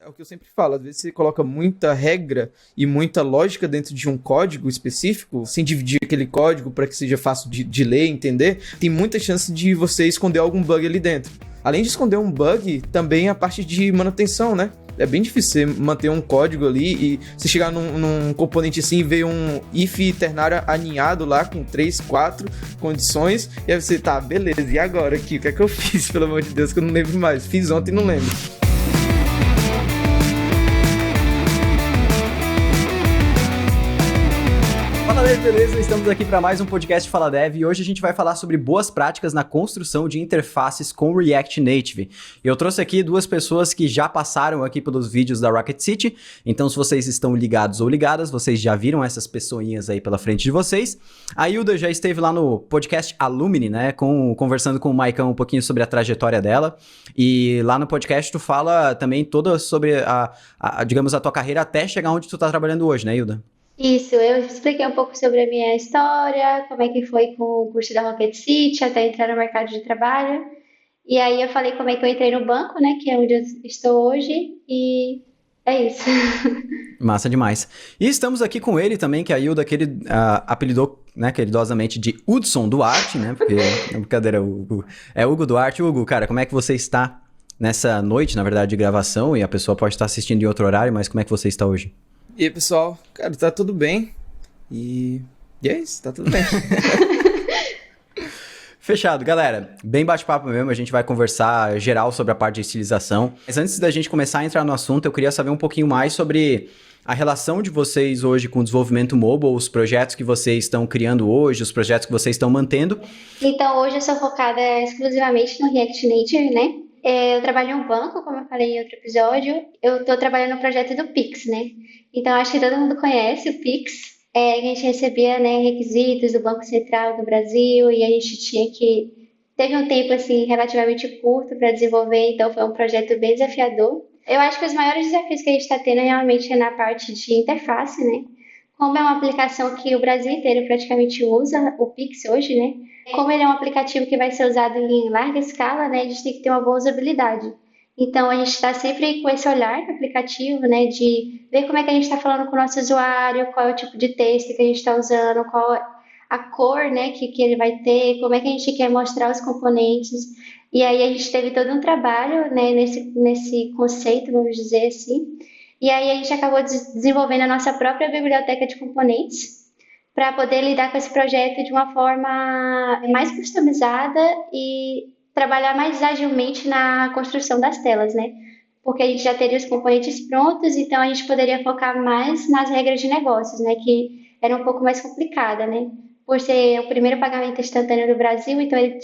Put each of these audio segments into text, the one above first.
É o que eu sempre falo, às vezes você coloca muita regra e muita lógica dentro de um código específico, sem dividir aquele código para que seja fácil de ler, entender, tem muita chance de você esconder algum bug ali dentro. Além de esconder um bug, também a parte de manutenção, né? É bem difícil você manter um código ali e você chegar num componente assim e ver um if ternário aninhado lá com 3, 4 condições, e aí você, tá, beleza, e agora aqui? O que é que eu fiz, pelo amor de Deus, que eu não lembro mais? Fiz ontem e não lembro. Fala Dev, beleza? Estamos aqui para mais um podcast Fala Dev e hoje a gente vai falar sobre boas práticas na construção de interfaces com React Native. Eu trouxe aqui duas pessoas que já passaram aqui pelos vídeos da Rocket City, então se vocês estão ligados ou ligadas, vocês já viram essas pessoinhas aí pela frente de vocês. A Hilda já esteve lá no podcast Alumni, né, conversando com o Maicão um pouquinho sobre a trajetória dela, e lá no podcast tu fala também toda sobre digamos, a tua carreira até chegar onde tu tá trabalhando hoje, né, Hilda? Isso, eu expliquei um pouco sobre a minha história, como é que foi com o curso da Rocket City até entrar no mercado de trabalho. E aí eu falei como é que eu entrei no banco, né, que é onde eu estou hoje, e é isso. Massa demais. E estamos aqui com ele também, que a Hilda, que ele apelidou, né, queridosamente de Hudson Duarte, né, porque, é brincadeira, Hugo, é Hugo Duarte. Hugo, cara, como é que você está nessa noite, na verdade, de gravação, e a pessoa pode estar assistindo em outro horário, mas como é que você está hoje? E aí, pessoal? Cara, tá tudo bem. E é isso, tá tudo bem. Fechado, galera. Bem bate-papo mesmo, a gente vai conversar geral sobre a parte de estilização. Mas antes da gente começar a entrar no assunto, eu queria saber um pouquinho mais sobre a relação de vocês hoje com o desenvolvimento mobile, os projetos que vocês estão criando hoje, os projetos que vocês estão mantendo. Então, hoje eu sou focada exclusivamente no React Native, né? Eu trabalho em um banco, como eu falei em outro episódio. Eu estou trabalhando no projeto do Pix, né? Então, acho que todo mundo conhece o Pix. A gente recebia, né, requisitos do Banco Central do Brasil e a gente tinha que... Teve um tempo, assim, relativamente curto para desenvolver, então foi um projeto bem desafiador. Eu acho que os maiores desafios que a gente está tendo realmente é na parte de interface, né? Como é uma aplicação que o Brasil inteiro praticamente usa, o Pix hoje, né? Como ele é um aplicativo que vai ser usado em larga escala, né? A gente tem que ter uma boa usabilidade. Então, a gente está sempre com esse olhar no aplicativo, né? De ver como é que a gente está falando com o nosso usuário, qual é o tipo de texto que a gente está usando, qual a cor, né? Que ele vai ter, como é que a gente quer mostrar os componentes. E aí, a gente teve todo um trabalho, né? Nesse conceito, vamos dizer assim. E aí, a gente acabou desenvolvendo a nossa própria biblioteca de componentes para poder lidar com esse projeto de uma forma mais customizada e trabalhar mais agilmente na construção das telas, né? Porque a gente já teria os componentes prontos, então a gente poderia focar mais nas regras de negócios, né? Que era um pouco mais complicada, né? Por ser o primeiro pagamento instantâneo do Brasil, então ele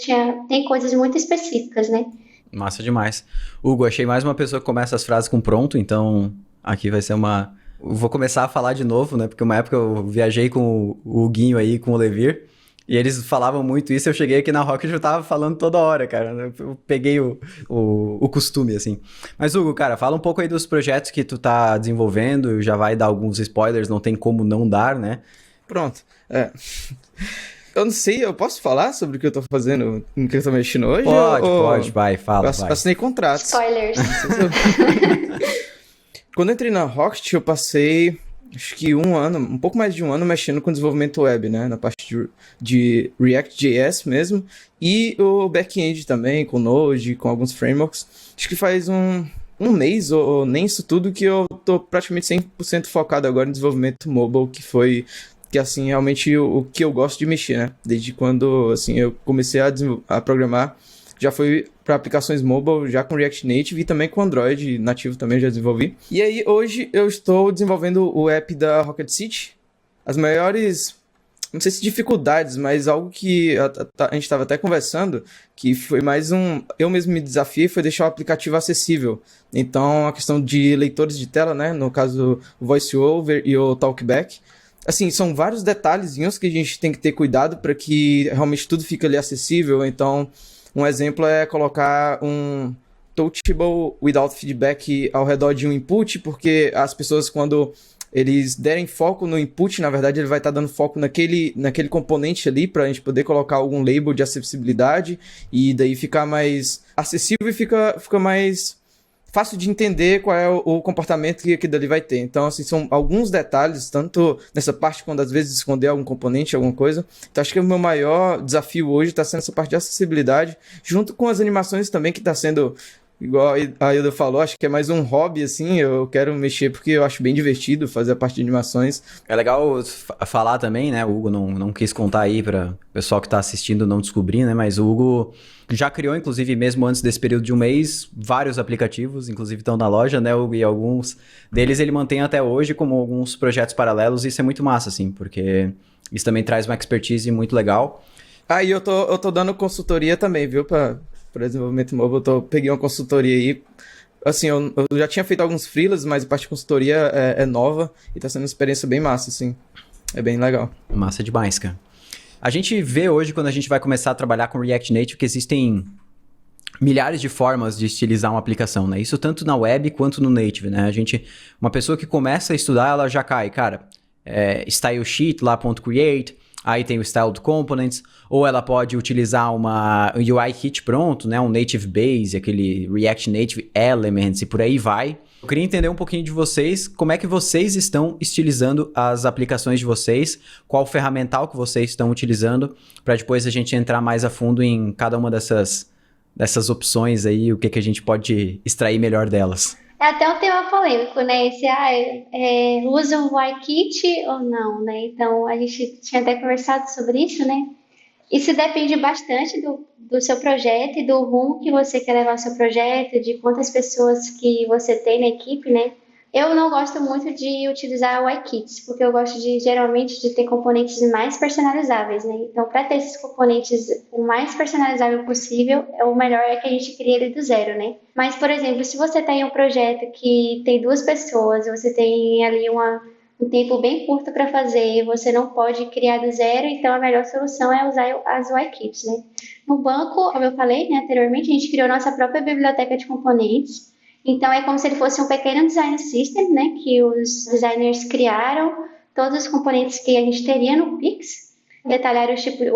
tem coisas muito específicas, né? Massa demais. Hugo, achei mais uma pessoa que começa as frases com pronto, então aqui vai ser uma... Vou começar a falar de novo, né? Porque uma época eu viajei com o Huguinho aí, com o Levir, e eles falavam muito isso, eu cheguei aqui na Rocket e eu tava falando toda hora, cara. Eu peguei o costume, assim. Mas, Hugo, cara, fala um pouco aí dos projetos que tu tá desenvolvendo, já vai dar alguns spoilers, não tem como não dar, né? Pronto. Eu não sei, eu posso falar sobre o que eu tô fazendo, no que eu tô mexendo hoje? Pode, vai, fala, vai. Assinei contratos. Spoilers. Quando eu entrei na Rocket, eu passei, acho que um pouco mais de um ano mexendo com desenvolvimento web, né? Na parte de React.js mesmo. E o back-end também, com Node, com alguns frameworks. Acho que faz um mês, ou nem isso tudo, que eu tô praticamente 100% focado agora em desenvolvimento mobile, que assim, realmente o que eu gosto de mexer, né? Desde quando, assim, eu comecei a programar, já foi para aplicações mobile, já com React Native e também com Android nativo também já desenvolvi. E aí, hoje, eu estou desenvolvendo o app da Rocket City. As maiores, não sei se dificuldades, mas algo que a gente estava até conversando, que foi mais eu mesmo me desafiei, foi deixar o aplicativo acessível. Então, a questão de leitores de tela, né? No caso, o VoiceOver e o Talkback. Assim, são vários detalhezinhos que a gente tem que ter cuidado para que realmente tudo fique ali acessível. Então, um exemplo é colocar um touchable without feedback ao redor de um input, porque as pessoas, quando eles derem foco no input, na verdade ele vai estar dando foco naquele componente ali, para a gente poder colocar algum label de acessibilidade, e daí ficar mais acessível e fica fácil de entender qual é o comportamento que aquilo ali vai ter. Então, assim, são alguns detalhes, tanto nessa parte, quando às vezes esconder algum componente, alguma coisa. Então, acho que o meu maior desafio hoje está sendo essa parte de acessibilidade, junto com as animações também, que está sendo, igual a Hilda falou, acho que é mais um hobby, assim, eu quero mexer porque eu acho bem divertido fazer a parte de animações. É legal falar também, né? O Hugo não quis contar aí para o pessoal que está assistindo não descobrir, né? Mas o Hugo já criou, inclusive, mesmo antes desse período de um mês, vários aplicativos, inclusive estão na loja, né, Hugo? E alguns deles ele mantém até hoje como alguns projetos paralelos, e isso é muito massa, assim, porque isso também traz uma expertise muito legal. E eu tô dando consultoria também, viu, para desenvolvimento mobile. Peguei uma consultoria aí. Assim, eu já tinha feito alguns freelas, mas a parte de consultoria é nova e tá sendo uma experiência bem massa, assim. É bem legal. Massa demais, cara. A gente vê hoje, quando a gente vai começar a trabalhar com React Native, que existem milhares de formas de estilizar uma aplicação, né? Isso tanto na web quanto no native, né? Uma pessoa que começa a estudar, ela já cai, cara, style sheet lá, .create, aí tem o styled components, ou ela pode utilizar um UI kit pronto, né? Um native base, aquele React Native Elements e por aí vai. Eu queria entender um pouquinho de vocês, como é que vocês estão estilizando as aplicações de vocês, qual ferramental que vocês estão utilizando, para depois a gente entrar mais a fundo em cada uma dessas opções aí, o que a gente pode extrair melhor delas. É até um tema polêmico, né? Se usa um UI-Kit ou não, né? Então, a gente tinha até conversado sobre isso, né? Isso depende bastante do seu projeto e do rumo que você quer levar o seu projeto, de quantas pessoas que você tem na equipe, né? Eu não gosto muito de utilizar UI-Kits, porque eu gosto geralmente de ter componentes mais personalizáveis, né? Então, para ter esses componentes o mais personalizável possível, o melhor é que a gente crie ele do zero, né? Mas, por exemplo, se você tem um projeto que tem 2 pessoas, você tem ali um tempo bem curto para fazer, você não pode criar do zero, então a melhor solução é usar as UI-Kits, né? No banco, como eu falei, né, anteriormente, a gente criou nossa própria biblioteca de componentes. Então, é como se ele fosse um pequeno design system, né, que os designers criaram, todos os componentes que a gente teria no Pix, detalharam os tipos,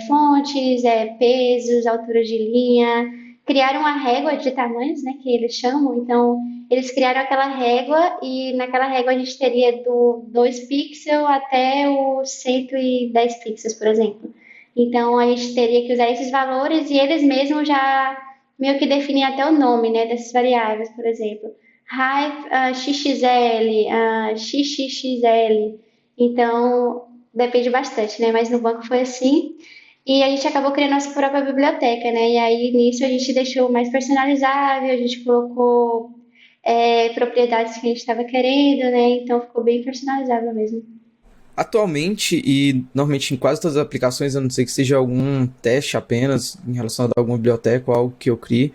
fontes, pesos, alturas de linha, criaram uma régua de tamanhos, né, que eles chamam. Então, eles criaram aquela régua e naquela régua a gente teria do 2 pixels até os 110 pixels, por exemplo. Então, a gente teria que usar esses valores e eles mesmos já meio que definem até o nome, né, dessas variáveis, por exemplo. Height, XXL, XXXL. Então, depende bastante, né, mas no banco foi assim. E a gente acabou criando nossa própria biblioteca, né, e aí nisso a gente deixou mais personalizável, a gente colocou propriedades que a gente estava querendo, né, então ficou bem personalizável mesmo. Atualmente, e normalmente em quase todas as aplicações, a não ser que seja algum teste apenas em relação a alguma biblioteca ou algo que eu crie,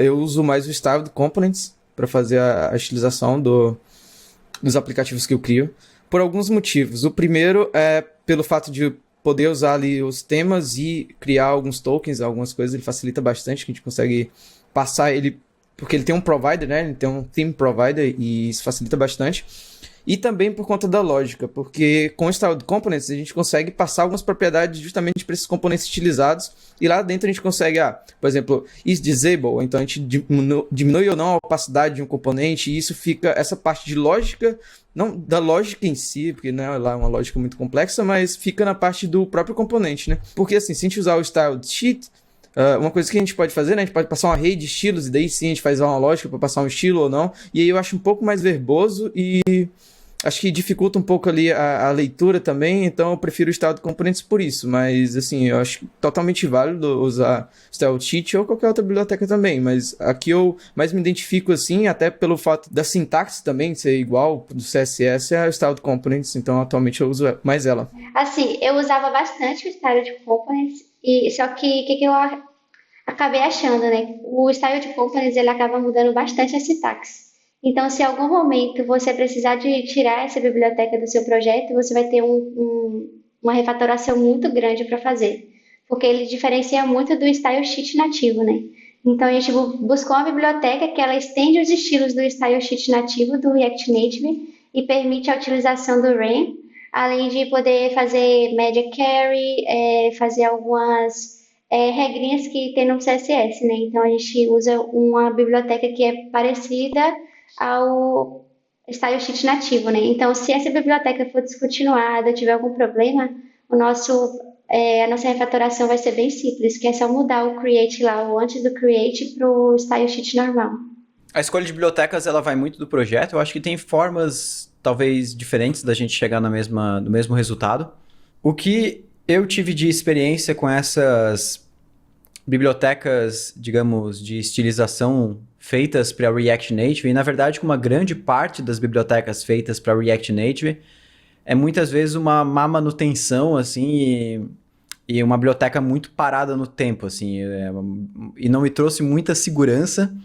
eu uso mais o Styled Components para fazer a estilização dos aplicativos que eu crio, por alguns motivos. O primeiro é pelo fato de poder usar ali os temas e criar alguns tokens, algumas coisas, ele facilita bastante, que a gente consegue passar ele, porque ele tem um provider, né? Ele tem um theme provider e isso facilita bastante. E também por conta da lógica, porque com o Styled Components a gente consegue passar algumas propriedades justamente para esses componentes estilizados, e lá dentro a gente consegue, por exemplo, is disable, então a gente diminui ou não a opacidade de um componente, e isso fica, essa parte de lógica, não da lógica em si, porque não é lá uma lógica muito complexa, mas fica na parte do próprio componente, né? Porque assim, se a gente usar o Styled Sheet, uma coisa que a gente pode fazer, né? A gente pode passar um array de estilos, e daí sim a gente faz uma lógica para passar um estilo ou não, e aí eu acho um pouco mais verboso e acho que dificulta um pouco ali a leitura também, então eu prefiro o Styled Components por isso, mas assim, eu acho totalmente válido usar Styled Sheet ou qualquer outra biblioteca também, mas aqui eu mais me identifico assim, até pelo fato da sintaxe também ser igual do CSS, é o Styled Components, então atualmente eu uso mais ela. Assim, eu usava bastante o Styled Components, só que o que eu acabei achando, né? O Styled Components, ele acaba mudando bastante a sintaxe. Então, se em algum momento você precisar de tirar essa biblioteca do seu projeto, você vai ter uma refatoração muito grande para fazer, porque ele diferencia muito do Style Sheet nativo, né? Então, a gente buscou uma biblioteca que ela estende os estilos do Style Sheet nativo do React Native e permite a utilização do REM, além de poder fazer media carry, fazer algumas regrinhas que tem no CSS, né? Então a gente usa uma biblioteca que é parecida ao style sheet nativo, né? Então, se essa biblioteca for descontinuada, tiver algum problema, a nossa refatoração vai ser bem simples, que é só mudar o create lá, o antes do create para o style sheet normal. A escolha de bibliotecas, ela vai muito do projeto. Eu acho que tem formas, talvez, diferentes da gente chegar no mesmo resultado. O que eu tive de experiência com essas bibliotecas, digamos, de estilização feitas para React Native, e na verdade com uma grande parte das bibliotecas feitas para React Native, é muitas vezes uma má manutenção, assim, e uma biblioteca muito parada no tempo, assim, e não me trouxe muita segurança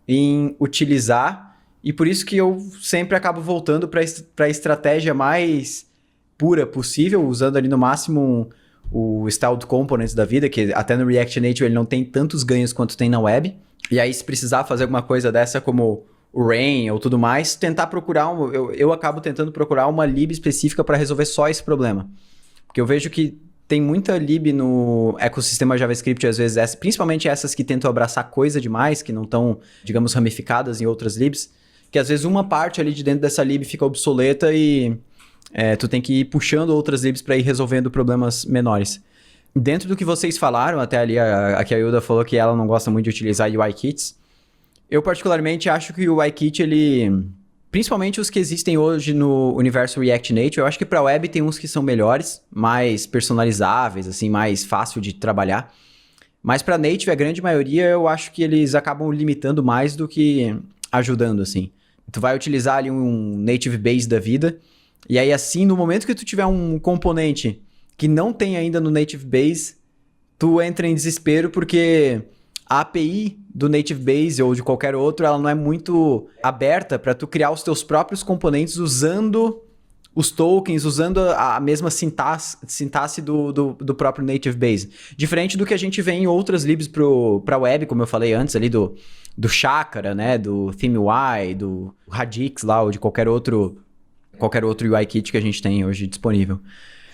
em utilizar, e por isso que eu sempre acabo voltando para a estratégia mais pura possível, usando ali no máximo o Styled Components da vida, que até no React Native ele não tem tantos ganhos quanto tem na web. E aí, se precisar fazer alguma coisa dessa, como o Rain ou tudo mais, tentar procurar, eu acabo tentando procurar uma lib específica para resolver só esse problema. Porque eu vejo que tem muita lib no ecossistema JavaScript, às vezes, principalmente essas que tentam abraçar coisa demais, que não estão, digamos, ramificadas em outras libs, que às vezes uma parte ali de dentro dessa lib fica obsoleta e tu tem que ir puxando outras libs para ir resolvendo problemas menores. Dentro do que vocês falaram, até ali a Hilda falou que ela não gosta muito de utilizar UIKits. Eu particularmente acho que o UIKit, ele... Principalmente os que existem hoje no universo React Native, eu acho que para web tem uns que são melhores, mais personalizáveis, assim, mais fácil de trabalhar. Mas para Native, a grande maioria, eu acho que eles acabam limitando mais do que ajudando, assim. Tu vai utilizar ali um Native Base da vida, e aí assim, no momento que tu tiver um componente que não tem ainda no Native Base, tu entra em desespero porque a API do Native Base ou de qualquer outro, ela não é muito aberta para tu criar os teus próprios componentes usando os tokens, usando a mesma sintaxe do próprio Native Base. Diferente do que a gente vê em outras libs para web, como eu falei antes, ali do Chakra, né, do ThemeUI, do Radix lá, ou de qualquer outro UIKit que a gente tem hoje disponível.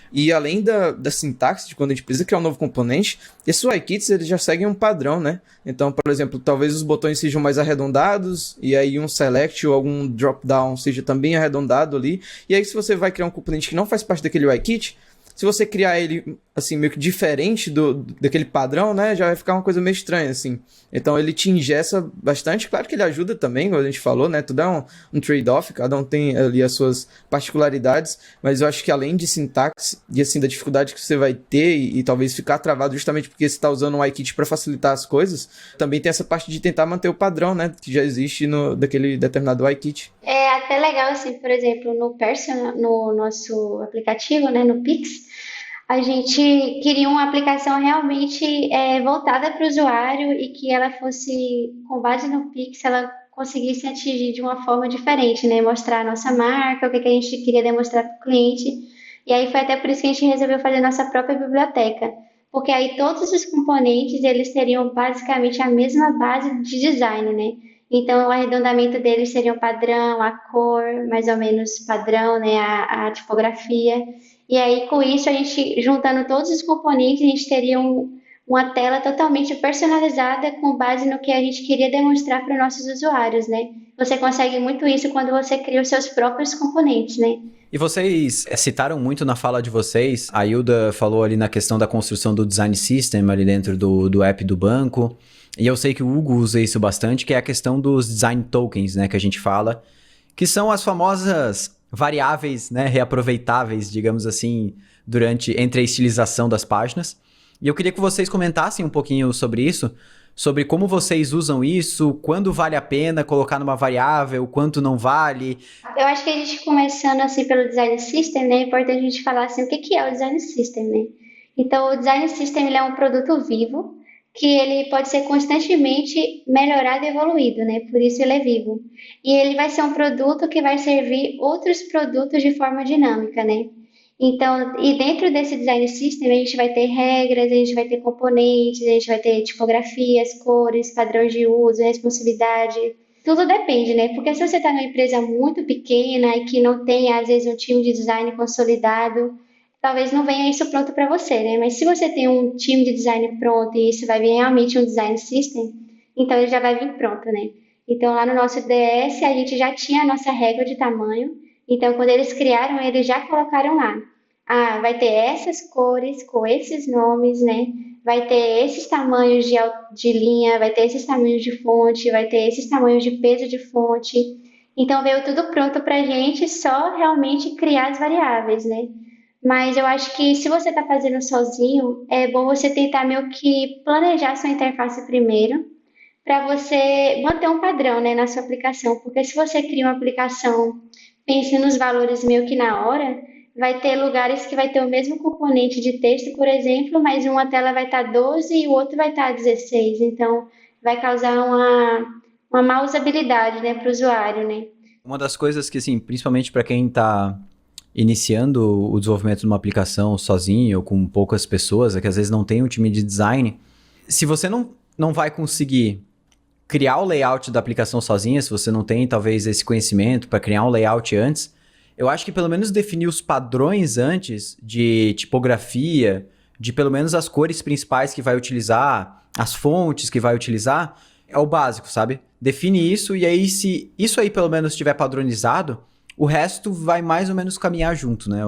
E além da sintaxe, de quando a gente precisa criar um novo componente, esses UIKits eles já seguem um padrão, né? Então, por exemplo, talvez os botões sejam mais arredondados, e aí um select ou algum drop-down seja também arredondado ali. E aí se você vai criar um componente que não faz parte daquele UIKit, se você criar ele, assim, meio que diferente daquele padrão, né, já vai ficar uma coisa meio estranha, assim. Então ele te engessa bastante. Claro que ele ajuda também, como a gente falou, né, tudo é um trade-off, cada um tem ali as suas particularidades, mas eu acho que além de sintaxe e, assim, da dificuldade que você vai ter e talvez ficar travado justamente porque você está usando um UIKit para facilitar as coisas, também tem essa parte de tentar manter o padrão, né, que já existe daquele determinado UIKit. É até legal, assim, por exemplo, no Personal, no nosso aplicativo, né, no Pix, a gente queria uma aplicação realmente voltada para o usuário e que ela fosse, com base no Pix, ela conseguisse atingir de uma forma diferente, né? Mostrar a nossa marca, o que a gente queria demonstrar para o cliente. E aí foi até por isso que a gente resolveu fazer nossa própria biblioteca. Porque aí todos os componentes, eles teriam basicamente a mesma base de design, né? Então, o arredondamento deles seria um padrão, a cor, mais ou menos padrão, né? A tipografia. E aí, com isso, a gente, juntando todos os componentes, a gente teria uma tela totalmente personalizada com base no que a gente queria demonstrar para os nossos usuários, né? Você consegue muito isso quando você cria os seus próprios componentes, né? E vocês citaram muito na fala de vocês, a Hilda falou ali na questão da construção do design system ali dentro do app do banco, e eu sei que o Hugo usa isso bastante, que é a questão dos design tokens, né, que a gente fala, que são as famosas variáveis, né, reaproveitáveis, digamos assim, entre a estilização das páginas. E eu queria que vocês comentassem um pouquinho sobre isso, sobre como vocês usam isso, quando vale a pena colocar numa variável, quanto não vale. Eu acho que a gente começando assim pelo Design System, né, é importante a gente falar assim, o que é o Design System, né? Então, o Design System ele é um produto vivo, que ele pode ser constantemente melhorado e evoluído, né? Por isso ele é vivo. E ele vai ser um produto que vai servir outros produtos de forma dinâmica, né? Então, e dentro desse design system, a gente vai ter regras, a gente vai ter componentes, a gente vai ter tipografias, cores, padrões de uso, responsividade. Tudo depende, né? Porque se você está numa empresa muito pequena e que não tem, às vezes, um time de design consolidado, talvez não venha isso pronto para você, né? Mas se você tem um time de design pronto e isso vai vir realmente um design system, então ele já vai vir pronto, né? Então lá no nosso DS a gente já tinha a nossa régua de tamanho, então quando eles criaram, eles já colocaram lá. Ah, vai ter essas cores com esses nomes, né? Vai ter esses tamanhos de linha, vai ter esses tamanhos de fonte, vai ter esses tamanhos de peso de fonte. Então veio tudo pronto para a gente, só realmente criar as variáveis, né? Mas eu acho que se você está fazendo sozinho, é bom você tentar meio que planejar sua interface primeiro, para você manter um padrão, né, na sua aplicação. Porque se você cria uma aplicação pense nos valores meio que na hora, vai ter lugares que vai ter o mesmo componente de texto, por exemplo, mas uma tela vai estar 12 e o outro vai estar 16. Então, vai causar uma má usabilidade, né, para o usuário, né? Uma das coisas que, assim, principalmente para quem está iniciando o desenvolvimento de uma aplicação sozinho ou com poucas pessoas, é que às vezes não tem um time de design. Se você não vai conseguir criar o layout da aplicação sozinha, se você não tem talvez esse conhecimento para criar um layout antes, eu acho que pelo menos definir os padrões antes de tipografia, de pelo menos as cores principais que vai utilizar, as fontes que vai utilizar, é o básico, sabe? Define isso e aí se isso aí pelo menos estiver padronizado, o resto vai mais ou menos caminhar junto, né?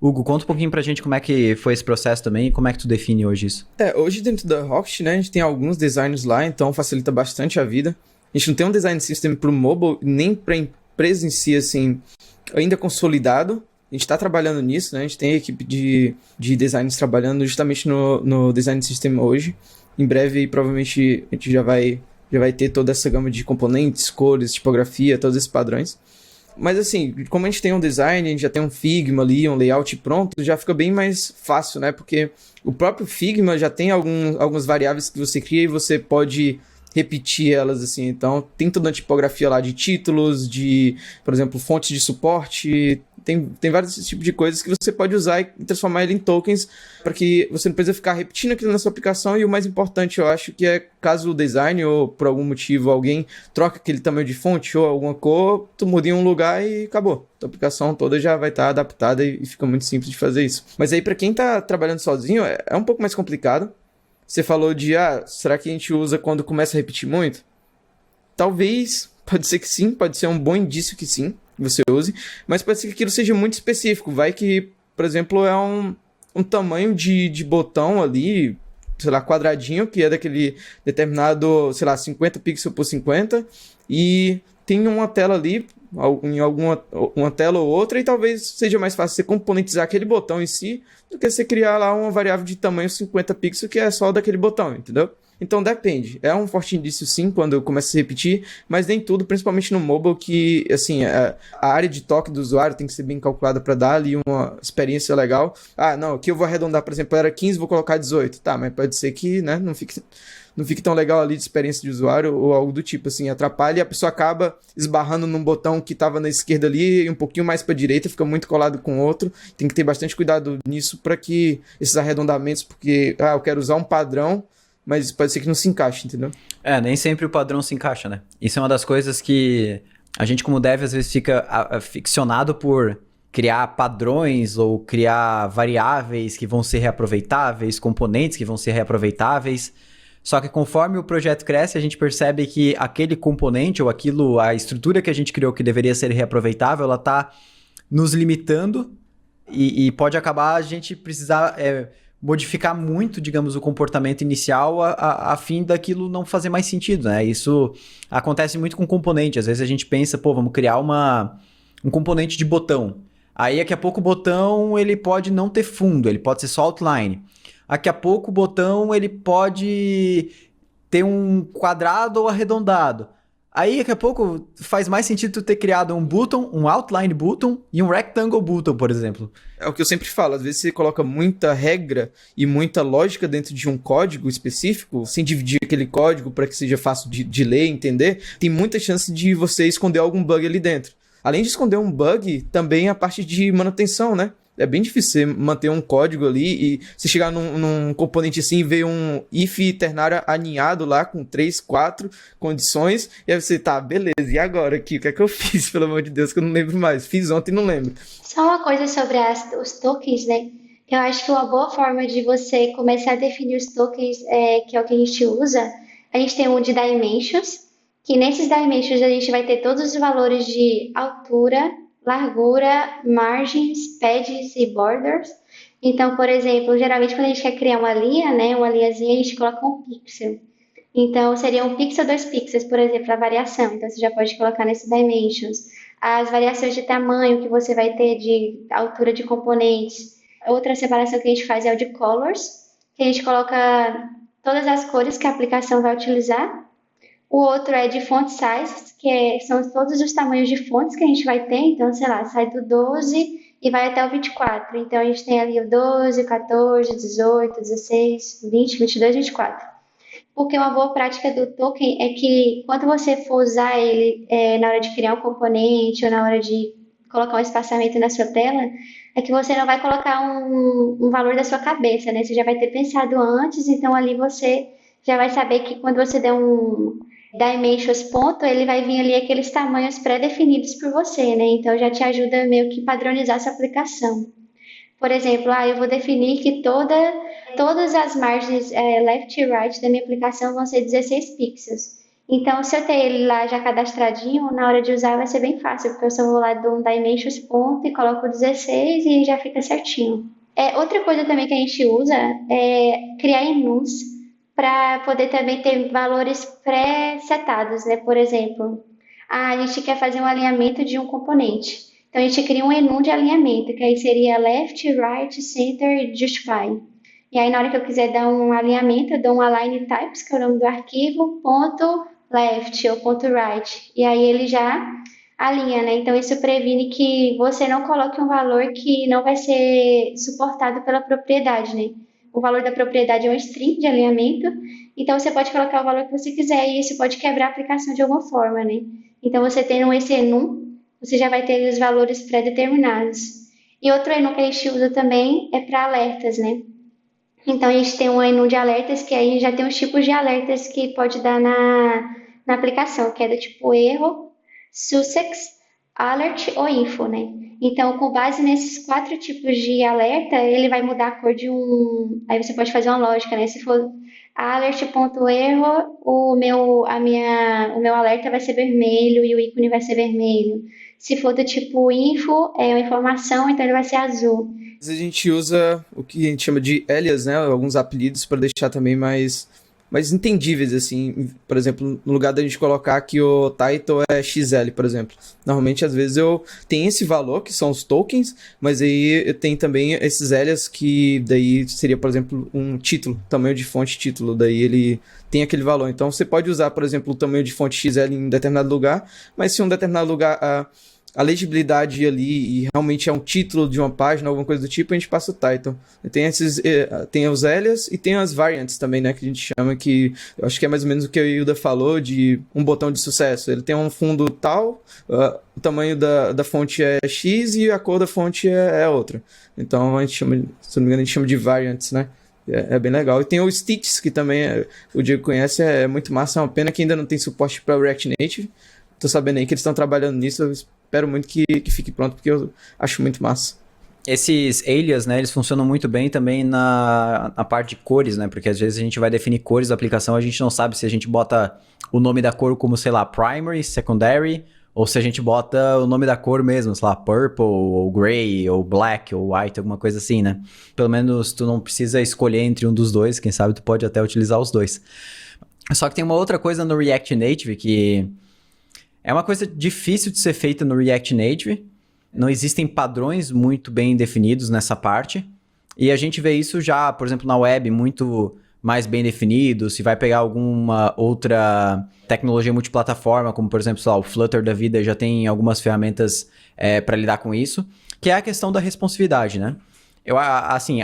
Hugo, conta um pouquinho pra gente como é que foi esse processo também e como é que tu define hoje isso. Hoje dentro da Rocket, né, a gente tem alguns designers lá, então facilita bastante a vida. A gente não tem um design system pro mobile, nem pra empresa em si, assim, ainda consolidado. A gente tá trabalhando nisso, né? A gente tem a equipe de designers trabalhando justamente no design system hoje. Em breve, provavelmente, a gente já vai ter toda essa gama de componentes, cores, tipografia, todos esses padrões. Mas assim, como a gente tem um design, a gente já tem um Figma ali, um layout pronto, já fica bem mais fácil, né? Porque o próprio Figma já tem algumas variáveis que você cria e você pode repetir elas, assim. Então, tem toda a tipografia lá de títulos, de, por exemplo, fontes de suporte. Tem vários tipos de coisas que você pode usar e transformar ele em tokens para que você não precisa ficar repetindo aquilo na sua aplicação. E o mais importante, eu acho, que é caso o design ou por algum motivo alguém troca aquele tamanho de fonte ou alguma cor, tu muda em um lugar e acabou. A aplicação toda já vai estar adaptada e fica muito simples de fazer isso. Mas aí, para quem está trabalhando sozinho, é um pouco mais complicado. Você falou de, será que a gente usa quando começa a repetir muito? Talvez, pode ser que sim, pode ser um bom indício que sim, você use, mas pode ser que aquilo seja muito específico. Vai que, por exemplo, é um tamanho de botão ali, sei lá, quadradinho, que é daquele determinado, sei lá, 50 pixels por 50, e tem uma tela ali, em uma tela ou outra, e talvez seja mais fácil você componentizar aquele botão em si do que você criar lá uma variável de tamanho 50 pixels que é só daquele botão, entendeu? Então depende, é um forte indício sim quando começa a se repetir, mas nem tudo, principalmente no mobile, que assim, a área de toque do usuário tem que ser bem calculada para dar ali uma experiência legal. Não, aqui eu vou arredondar, por exemplo, era 15, vou colocar 18, tá, mas pode ser que, né, não fique tão legal ali de experiência de usuário ou algo do tipo, assim, atrapalha e a pessoa acaba esbarrando num botão que estava na esquerda ali e um pouquinho mais para a direita, fica muito colado com o outro. Tem que ter bastante cuidado nisso para que esses arredondamentos, porque, eu quero usar um padrão, mas pode ser que não se encaixe, entendeu? Nem sempre o padrão se encaixa, né? Isso é uma das coisas que a gente como dev às vezes fica ficcionado por criar padrões ou criar variáveis que vão ser reaproveitáveis, componentes que vão ser reaproveitáveis. Só que conforme o projeto cresce, a gente percebe que aquele componente ou aquilo, a estrutura que a gente criou que deveria ser reaproveitável, ela está nos limitando e pode acabar a gente precisar modificar muito, digamos, o comportamento inicial a fim daquilo não fazer mais sentido, né? Isso acontece muito com componente. Às vezes a gente pensa, vamos criar um componente de botão. Aí daqui a pouco o botão ele pode não ter fundo, ele pode ser só outline. Daqui a pouco o botão ele pode ter um quadrado ou arredondado. Aí daqui a pouco faz mais sentido tu ter criado um button, um outline button e um rectangle button, por exemplo. É o que eu sempre falo, às vezes você coloca muita regra e muita lógica dentro de um código específico, sem dividir aquele código para que seja fácil de ler e entender, tem muita chance de você esconder algum bug ali dentro. Além de esconder um bug, também a parte de manutenção, né? É bem difícil você manter um código ali e você chegar num componente assim e ver um if ternário aninhado lá com 3, 4 condições e aí você, tá, beleza, e agora aqui? O que é que eu fiz? Pelo amor de Deus, que eu não lembro mais. Fiz ontem e não lembro. Só uma coisa sobre os tokens, né? Eu acho que uma boa forma de você começar a definir os tokens, que é o que a gente usa, a gente tem um de dimensions, que nesses dimensions a gente vai ter todos os valores de altura, largura, margens, pads e borders. Então, por exemplo, geralmente quando a gente quer criar uma linha, né, uma linhazinha, a gente coloca um pixel. Então, seria um pixel, 2 pixels, por exemplo, a variação. Então, você já pode colocar nesse dimensions. As variações de tamanho que você vai ter de altura de componentes. Outra separação que a gente faz é o de colors, que a gente coloca todas as cores que a aplicação vai utilizar. O outro é de font sizes, são todos os tamanhos de fontes que a gente vai ter. Então, sei lá, sai do 12 e vai até o 24. Então, a gente tem ali o 12, 14, 18, 16, 20, 22, 24. Porque uma boa prática do token é que quando você for usar ele na hora de criar um componente ou na hora de colocar um espaçamento na sua tela, é que você não vai colocar um valor da sua cabeça, né? Você já vai ter pensado antes, então ali você já vai saber que quando você der um dimensions ponto, ele vai vir ali aqueles tamanhos pré-definidos por você, né? Então já te ajuda meio que padronizar essa aplicação. Por exemplo, eu vou definir que todas as margens left e right da minha aplicação vão ser 16 pixels. Então, se eu ter ele lá já cadastradinho, na hora de usar vai ser bem fácil, porque eu só vou lá do um dimensions ponto e coloco 16 e já fica certinho. Outra coisa também que a gente usa é criar enums para poder também ter valores pré-setados, né? Por exemplo, a gente quer fazer um alinhamento de um componente. Então, a gente cria um enum de alinhamento, que aí seria left, right, center e justify. E aí, na hora que eu quiser dar um alinhamento, eu dou um align types, que é o nome do arquivo, ponto left ou ponto right. E aí ele já alinha, né? Então, isso previne que você não coloque um valor que não vai ser suportado pela propriedade, né? O valor da propriedade é um string de alinhamento, então você pode colocar o valor que você quiser e isso pode quebrar a aplicação de alguma forma, né? Então, você tendo esse enum, você já vai ter os valores pré-determinados. E outro enum que a gente usa também é para alertas, né? Então, a gente tem um enum de alertas, que aí já tem os tipos de alertas que pode dar na aplicação, que é do tipo erro, sussex, alert ou info, né? Então, com base nesses 4 tipos de alerta, ele vai mudar a cor de um... Aí você pode fazer uma lógica, né? Se for alert.erro, o meu alerta vai ser vermelho e o ícone vai ser vermelho. Se for do tipo info, é uma informação, então ele vai ser azul. A gente usa o que a gente chama de alias, né? Alguns apelidos para deixar também mais entendíveis, assim. Por exemplo, no lugar da gente colocar que o title é XL, por exemplo. Normalmente, às vezes, eu tenho esse valor, que são os tokens, mas aí tem também esses alias que daí seria, por exemplo, um título, tamanho de fonte título, daí ele tem aquele valor. Então, você pode usar, por exemplo, o tamanho de fonte XL em determinado lugar, mas se um determinado lugar... a legibilidade ali e realmente é um título de uma página, alguma coisa do tipo, a gente passa o title. Tem os alias e tem as variants também, né, que a gente chama, que eu acho que é mais ou menos o que a Hilda falou de um botão de sucesso. Ele tem um fundo tal, o tamanho da fonte é X e a cor da fonte é outra. Então a gente chama, se não me engano, a gente chama de variants, né? É bem legal. E tem o Stitches, que também o Diego conhece, é muito massa. É uma pena que ainda não tem suporte para o React Native. Tô sabendo aí que eles estão trabalhando nisso. Eu espero muito que fique pronto, porque eu acho muito massa. Esses alias, né, eles funcionam muito bem também na parte de cores, né? Porque às vezes a gente vai definir cores da aplicação, a gente não sabe se a gente bota o nome da cor como, sei lá, primary, secondary, ou se a gente bota o nome da cor mesmo, sei lá, purple, ou gray, ou black, ou white, alguma coisa assim, né? Pelo menos tu não precisa escolher entre um dos dois, quem sabe tu pode até utilizar os dois. Só que tem uma outra coisa no React Native que é uma coisa difícil de ser feita no React Native. Não existem padrões muito bem definidos nessa parte. E a gente vê isso já, por exemplo, na web, muito mais bem definido. Se vai pegar alguma outra tecnologia multiplataforma, como por exemplo, sei lá, o Flutter da vida já tem algumas ferramentas para lidar com isso, que é a questão da responsividade, né?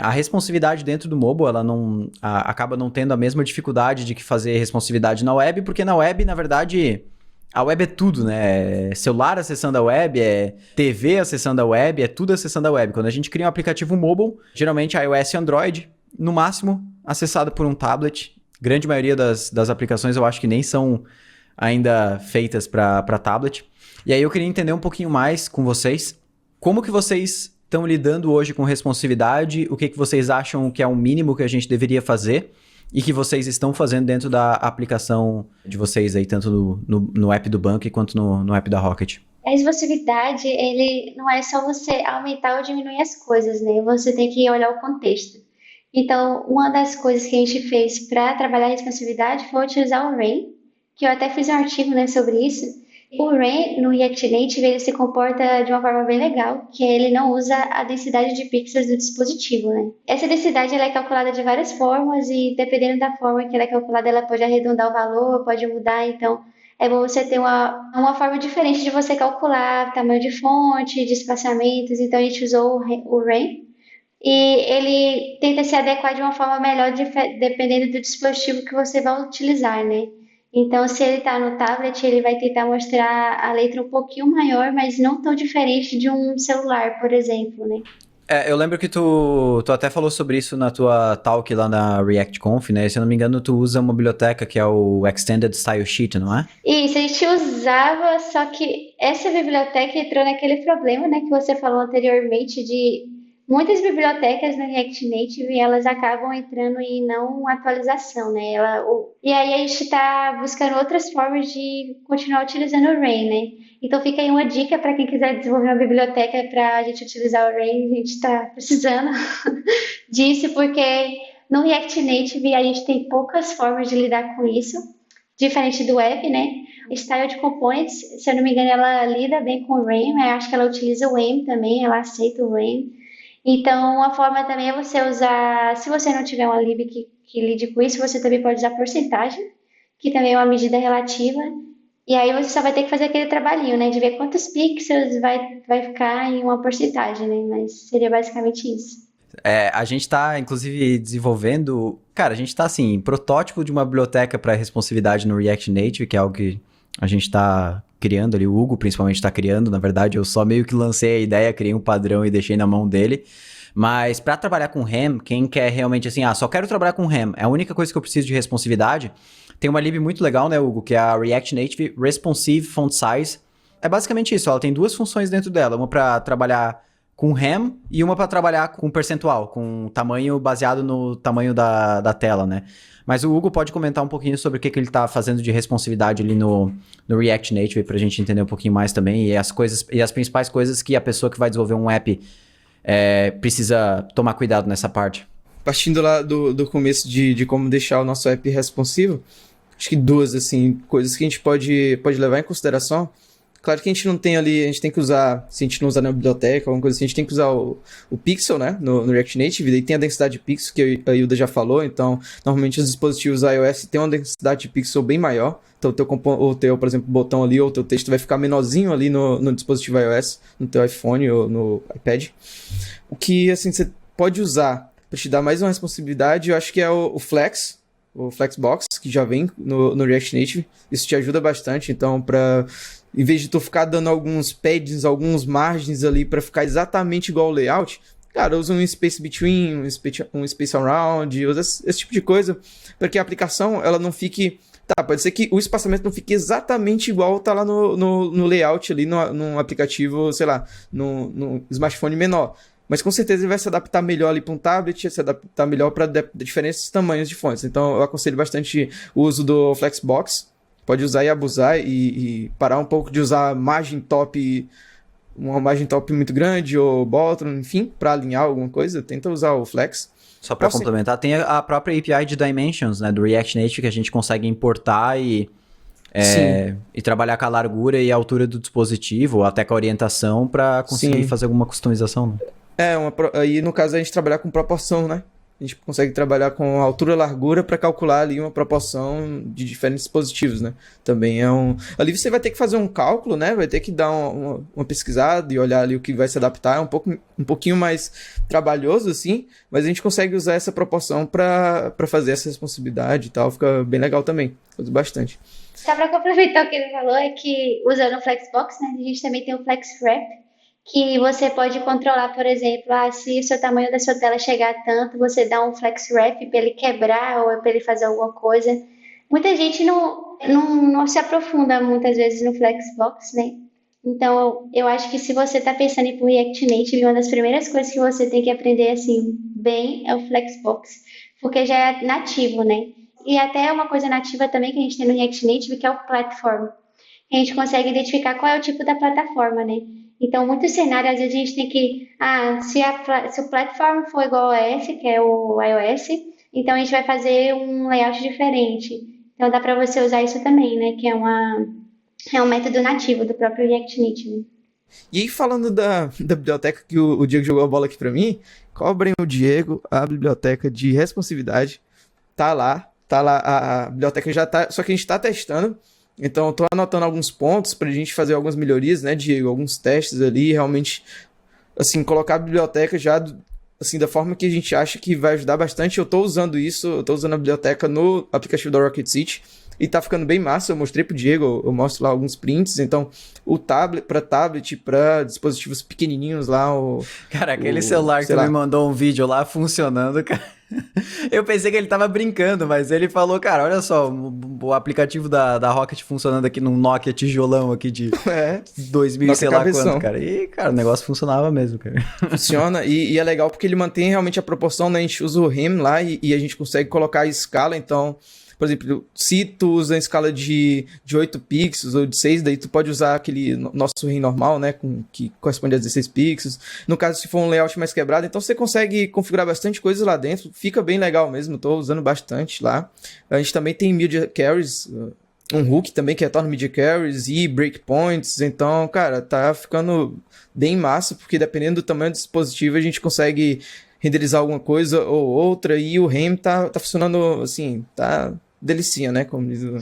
A responsividade dentro do mobile, ela não acaba não tendo a mesma dificuldade de que fazer responsividade na web, porque na web, na verdade... A web é tudo, né? É celular acessando a web, é TV acessando a web, é tudo acessando a web. Quando a gente cria um aplicativo mobile, geralmente iOS e Android, no máximo acessado por um tablet. Grande maioria das aplicações eu acho que nem são ainda feitas para tablet. E aí eu queria entender um pouquinho mais com vocês, como que vocês estão lidando hoje com responsividade, o que vocês acham que é o mínimo que a gente deveria fazer e que vocês estão fazendo dentro da aplicação de vocês aí, tanto no app do banco quanto no app da Rocket. A responsividade, ele não é só você aumentar ou diminuir as coisas, né? Você tem que olhar o contexto. Então, uma das coisas que a gente fez para trabalhar a responsividade foi utilizar o Rain, que eu até fiz um artigo, né, sobre isso. O Rain, no React Native, ele se comporta de uma forma bem legal, que ele não usa a densidade de pixels do dispositivo, né? Essa densidade ela é calculada de várias formas e, dependendo da forma que ela é calculada, ela pode arredondar o valor, pode mudar, então é bom você ter uma forma diferente de você calcular tamanho de fonte, de espaçamentos, então a gente usou o Rain. E ele tenta se adequar de uma forma melhor dependendo do dispositivo que você vai utilizar, né? Então, se ele está no tablet, ele vai tentar mostrar a letra um pouquinho maior, mas não tão diferente de um celular, por exemplo, né? Eu lembro que tu até falou sobre isso na tua talk lá na ReactConf, né? Se eu não me engano, tu usa uma biblioteca que é o Extended Style Sheet, não é? Isso, a gente usava, só que essa biblioteca entrou naquele problema, né, que você falou anteriormente, de muitas bibliotecas no React Native, elas acabam entrando em não atualização, né? E aí a gente está buscando outras formas de continuar utilizando o Rain, né? Então fica aí uma dica para quem quiser desenvolver uma biblioteca para a gente utilizar o Rain, a gente está precisando disso, porque no React Native a gente tem poucas formas de lidar com isso, diferente do web, né? Style de Components, se eu não me engano, ela lida bem com o Rain, mas acho que ela utiliza o Aim também, ela aceita o Rain. Então, uma forma também é você usar, se você não tiver uma lib que lide com isso, você também pode usar porcentagem, que também é uma medida relativa, e aí você só vai ter que fazer aquele trabalhinho, né, de ver quantos pixels vai ficar em uma porcentagem, né, mas seria basicamente isso. A gente tá, inclusive, desenvolvendo... Cara, a gente tá, assim, protótipo de uma biblioteca para responsividade no React Native, que é algo que a gente tá criando ali, o Hugo principalmente está criando, na verdade eu só meio que lancei a ideia, criei um padrão e deixei na mão dele, mas para trabalhar com RAM, quem quer realmente assim, só quero trabalhar com RAM, é a única coisa que eu preciso de responsividade, tem uma lib muito legal, né, Hugo, que é a React Native Responsive Font Size, é basicamente isso, ela tem duas funções dentro dela, uma para trabalhar com RAM e uma para trabalhar com percentual, com tamanho baseado no tamanho da tela, né? Mas o Hugo pode comentar um pouquinho sobre o que ele está fazendo de responsividade ali no React Native para a gente entender um pouquinho mais também e as principais coisas que a pessoa que vai desenvolver um app precisa tomar cuidado nessa parte. Partindo lá do começo de como deixar o nosso app responsivo, acho que duas assim, coisas que a gente pode levar em consideração. Claro que a gente não tem ali, a gente tem que usar, se a gente não usar na biblioteca, alguma coisa assim, a gente tem que usar o pixel, né, no React Native, daí tem a densidade de pixel, que a Hilda já falou, então, normalmente os dispositivos iOS têm uma densidade de pixel bem maior, então o teu, por exemplo, botão ali, ou o teu texto vai ficar menorzinho ali no dispositivo iOS, no teu iPhone ou no iPad. O que, assim, você pode usar para te dar mais uma responsabilidade, eu acho que é o Flex, o Flexbox, que já vem no React Native, isso te ajuda bastante, então, em vez de tu ficar dando alguns paddings, alguns margens ali pra ficar exatamente igual ao layout, cara, usa um space between, um space around, usa esse tipo de coisa, para que a aplicação ela não fique... Tá, pode ser que o espaçamento não fique exatamente igual tá lá no layout ali, no aplicativo, sei lá, no smartphone menor. Mas com certeza ele vai se adaptar melhor ali para um tablet, se adaptar melhor para diferentes tamanhos de fontes. Então eu aconselho bastante o uso do Flexbox. Pode usar e abusar e parar um pouco de usar margem top, uma margem top muito grande ou bottom, enfim, para alinhar alguma coisa, tenta usar o Flex. Só para complementar, tem a própria API de Dimensions, né, do React Native, que a gente consegue importar e trabalhar com a largura e a altura do dispositivo, ou até com a orientação, para conseguir fazer alguma customização, né? Aí no caso a gente trabalhar com proporção, né? A gente consegue trabalhar com altura e largura para calcular ali uma proporção de diferentes dispositivos, né? Também ali você vai ter que fazer um cálculo, né? Vai ter que dar uma pesquisada e olhar ali o que vai se adaptar. É um pouquinho mais trabalhoso, assim, mas a gente consegue usar essa proporção para fazer essa responsabilidade e tal. Fica bem legal também. Uso bastante. Só para complementar o que ele falou, é que usando o Flexbox, né? A gente também tem o FlexWrap, que você pode controlar, por exemplo, se o seu tamanho da sua tela chegar a tanto, você dá um flex wrap para ele quebrar ou para ele fazer alguma coisa. Muita gente não se aprofunda muitas vezes no Flexbox, né? Então, eu acho que se você está pensando em ir pro React Native, uma das primeiras coisas que você tem que aprender, assim, bem é o Flexbox, porque já é nativo, né? E até uma coisa nativa também que a gente tem no React Native, que é o Platform. A gente consegue identificar qual é o tipo da plataforma, né? Então, muitos cenários, às vezes a gente tem que, se o Platform for igual ao S, que é o iOS, então a gente vai fazer um layout diferente. Então, dá para você usar isso também, né? Que é um método nativo do próprio React Native. E aí, falando da biblioteca que o Diego jogou a bola aqui pra mim, cobrem o Diego a biblioteca de responsividade. Tá lá, a biblioteca já tá, só que a gente tá testando, então eu tô anotando alguns pontos pra gente fazer algumas melhorias, né, Diego? Alguns testes ali, realmente, assim, colocar a biblioteca já, assim, da forma que a gente acha que vai ajudar bastante. Eu tô usando isso, eu tô usando a biblioteca no aplicativo da Rocket City, e tá ficando bem massa. Eu mostrei pro Diego, eu mostro lá alguns prints. Então, o tablet, pra dispositivos pequenininhos lá, Cara, aquele celular que sei tu lá. me mandou um vídeo lá funcionando, cara. Eu pensei que ele tava brincando, mas ele falou, cara, olha só, o aplicativo da Rocket funcionando aqui num Nokia tijolão aqui de É, 2000 e sei Nokia lá cabeção. quanto, cara. E, cara, o negócio funcionava mesmo, cara. Funciona, e é legal porque ele mantém realmente a proporção, né? A gente usa o REM lá e a gente consegue colocar a escala. Então, por exemplo, se tu usa a escala de 8 pixels ou de 6, daí tu pode usar aquele nosso REM normal, né? Que corresponde a 16 pixels. No caso, se for um layout mais quebrado, então você consegue configurar bastante coisa lá dentro. Fica bem legal mesmo, tô usando bastante lá. A gente também tem media carries, um hook também que retorna media carries e breakpoints. Então, cara, tá ficando bem massa, porque dependendo do tamanho do dispositivo, a gente consegue renderizar alguma coisa ou outra, e o REM tá funcionando, assim, tá delicinha, né, como diz o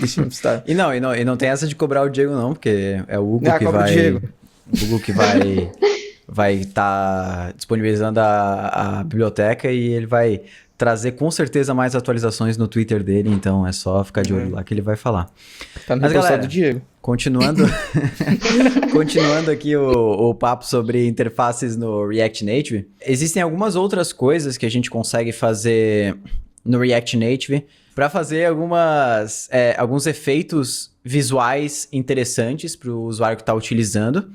Steamstar. E não tem essa de cobrar o Diego não, porque é o Hugo que cobra o vai... Diego. O Hugo que vai estar disponibilizando a biblioteca e ele vai trazer com certeza mais atualizações no Twitter dele, então é só ficar de olho lá que ele vai falar. Tá no Mas, reposto galera, do Diego. Continuando, continuando aqui o papo sobre interfaces no React Native, existem algumas outras coisas que a gente consegue fazer no React Native para fazer alguns efeitos visuais interessantes para o usuário que está utilizando.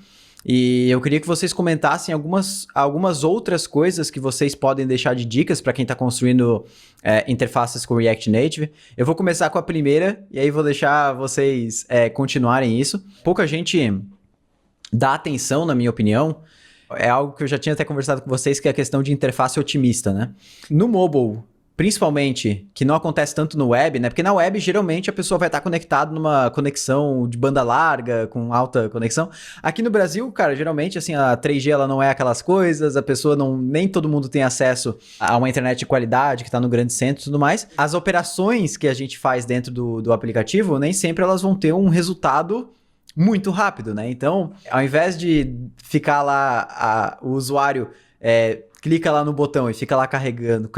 E eu queria que vocês comentassem algumas outras coisas que vocês podem deixar de dicas para quem está construindo interfaces com React Native. Eu vou começar com a primeira e aí vou deixar vocês continuarem isso. Pouca gente dá atenção, na minha opinião. É algo que eu já tinha até conversado com vocês, que é a questão de interface otimista, né? No mobile, principalmente, que não acontece tanto no web, né? Porque na web, geralmente, a pessoa vai estar conectada numa conexão de banda larga, com alta conexão. Aqui no Brasil, cara, geralmente, assim, a 3G, ela não é aquelas coisas, a pessoa não... Nem todo mundo tem acesso a uma internet de qualidade, que está no grande centro e tudo mais. As operações que a gente faz dentro do aplicativo, nem sempre elas vão ter um resultado muito rápido, né? Então, ao invés de ficar lá, o usuário... clica lá no botão e fica lá carregando,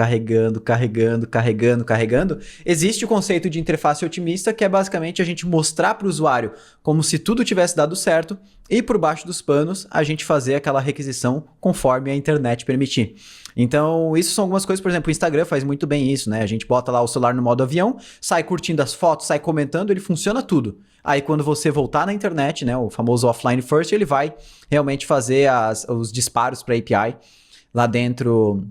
existe o conceito de interface otimista, que é basicamente a gente mostrar para o usuário como se tudo tivesse dado certo e por baixo dos panos a gente fazer aquela requisição conforme a internet permitir. Então, isso são algumas coisas, por exemplo, o Instagram faz muito bem isso, né? A gente bota lá o celular no modo avião, sai curtindo as fotos, sai comentando, ele funciona tudo. Aí quando você voltar na internet, né, o famoso offline first, ele vai realmente fazer os disparos para API lá dentro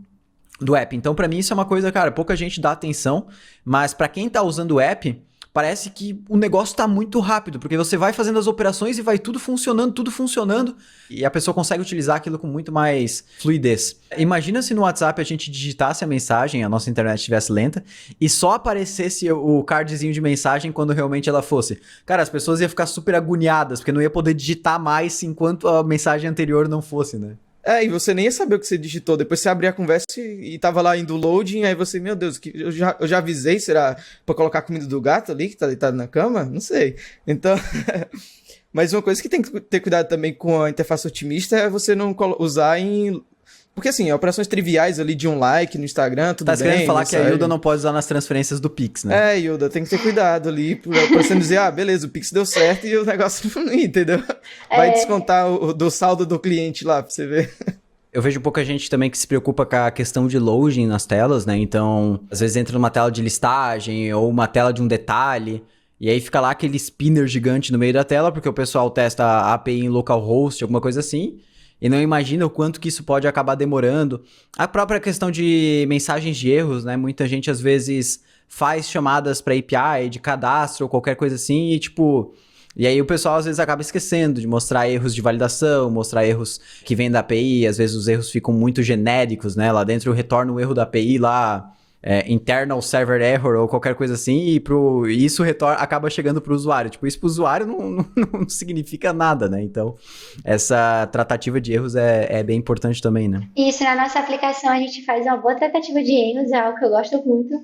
do app. Então, pra mim, isso é uma coisa, cara, pouca gente dá atenção, mas pra quem tá usando o app, parece que o negócio tá muito rápido, porque você vai fazendo as operações e vai tudo funcionando, e a pessoa consegue utilizar aquilo com muito mais fluidez. Imagina se no WhatsApp a gente digitasse a mensagem, a nossa internet estivesse lenta, e só aparecesse o cardzinho de mensagem quando realmente ela fosse. Cara, as pessoas iam ficar super agoniadas, porque não ia poder digitar mais enquanto a mensagem anterior não fosse, né? E você nem ia saber o que você digitou. Depois você abria a conversa e tava lá indo loading, aí você, meu Deus, eu já avisei, será pra colocar a comida do gato ali, que tá deitado na cama? Não sei. Então... Mas uma coisa que tem que ter cuidado também com a interface otimista é você não usar em... Porque assim, operações triviais ali de um like no Instagram, tudo bem. Tá querendo falar que a sabe? Hilda não pode usar nas transferências do Pix, né? Hilda, tem que ter cuidado ali pra você não dizer, beleza, o Pix deu certo e o negócio não ia, entendeu? Vai descontar do saldo do cliente lá pra você ver. Eu vejo pouca gente também que se preocupa com a questão de loading nas telas, né? Então, às vezes entra numa tela de listagem ou uma tela de um detalhe E aí fica lá aquele spinner gigante no meio da tela, porque o pessoal testa a API em localhost, alguma coisa assim, e não imagina o quanto que isso pode acabar demorando. A própria questão de mensagens de erros, né? Muita gente às vezes faz chamadas para API de cadastro ou qualquer coisa assim e tipo... E aí o pessoal às vezes acaba esquecendo de mostrar erros de validação, mostrar erros que vêm da API, às vezes os erros ficam muito genéricos, né? Lá dentro retorna o erro da API lá, internal server error ou qualquer coisa assim, e isso acaba chegando para o usuário. Tipo, isso para o usuário não significa nada, né? Então, essa tratativa de erros é bem importante também, né? Isso, na nossa aplicação a gente faz uma boa tratativa de erros, é algo que eu gosto muito.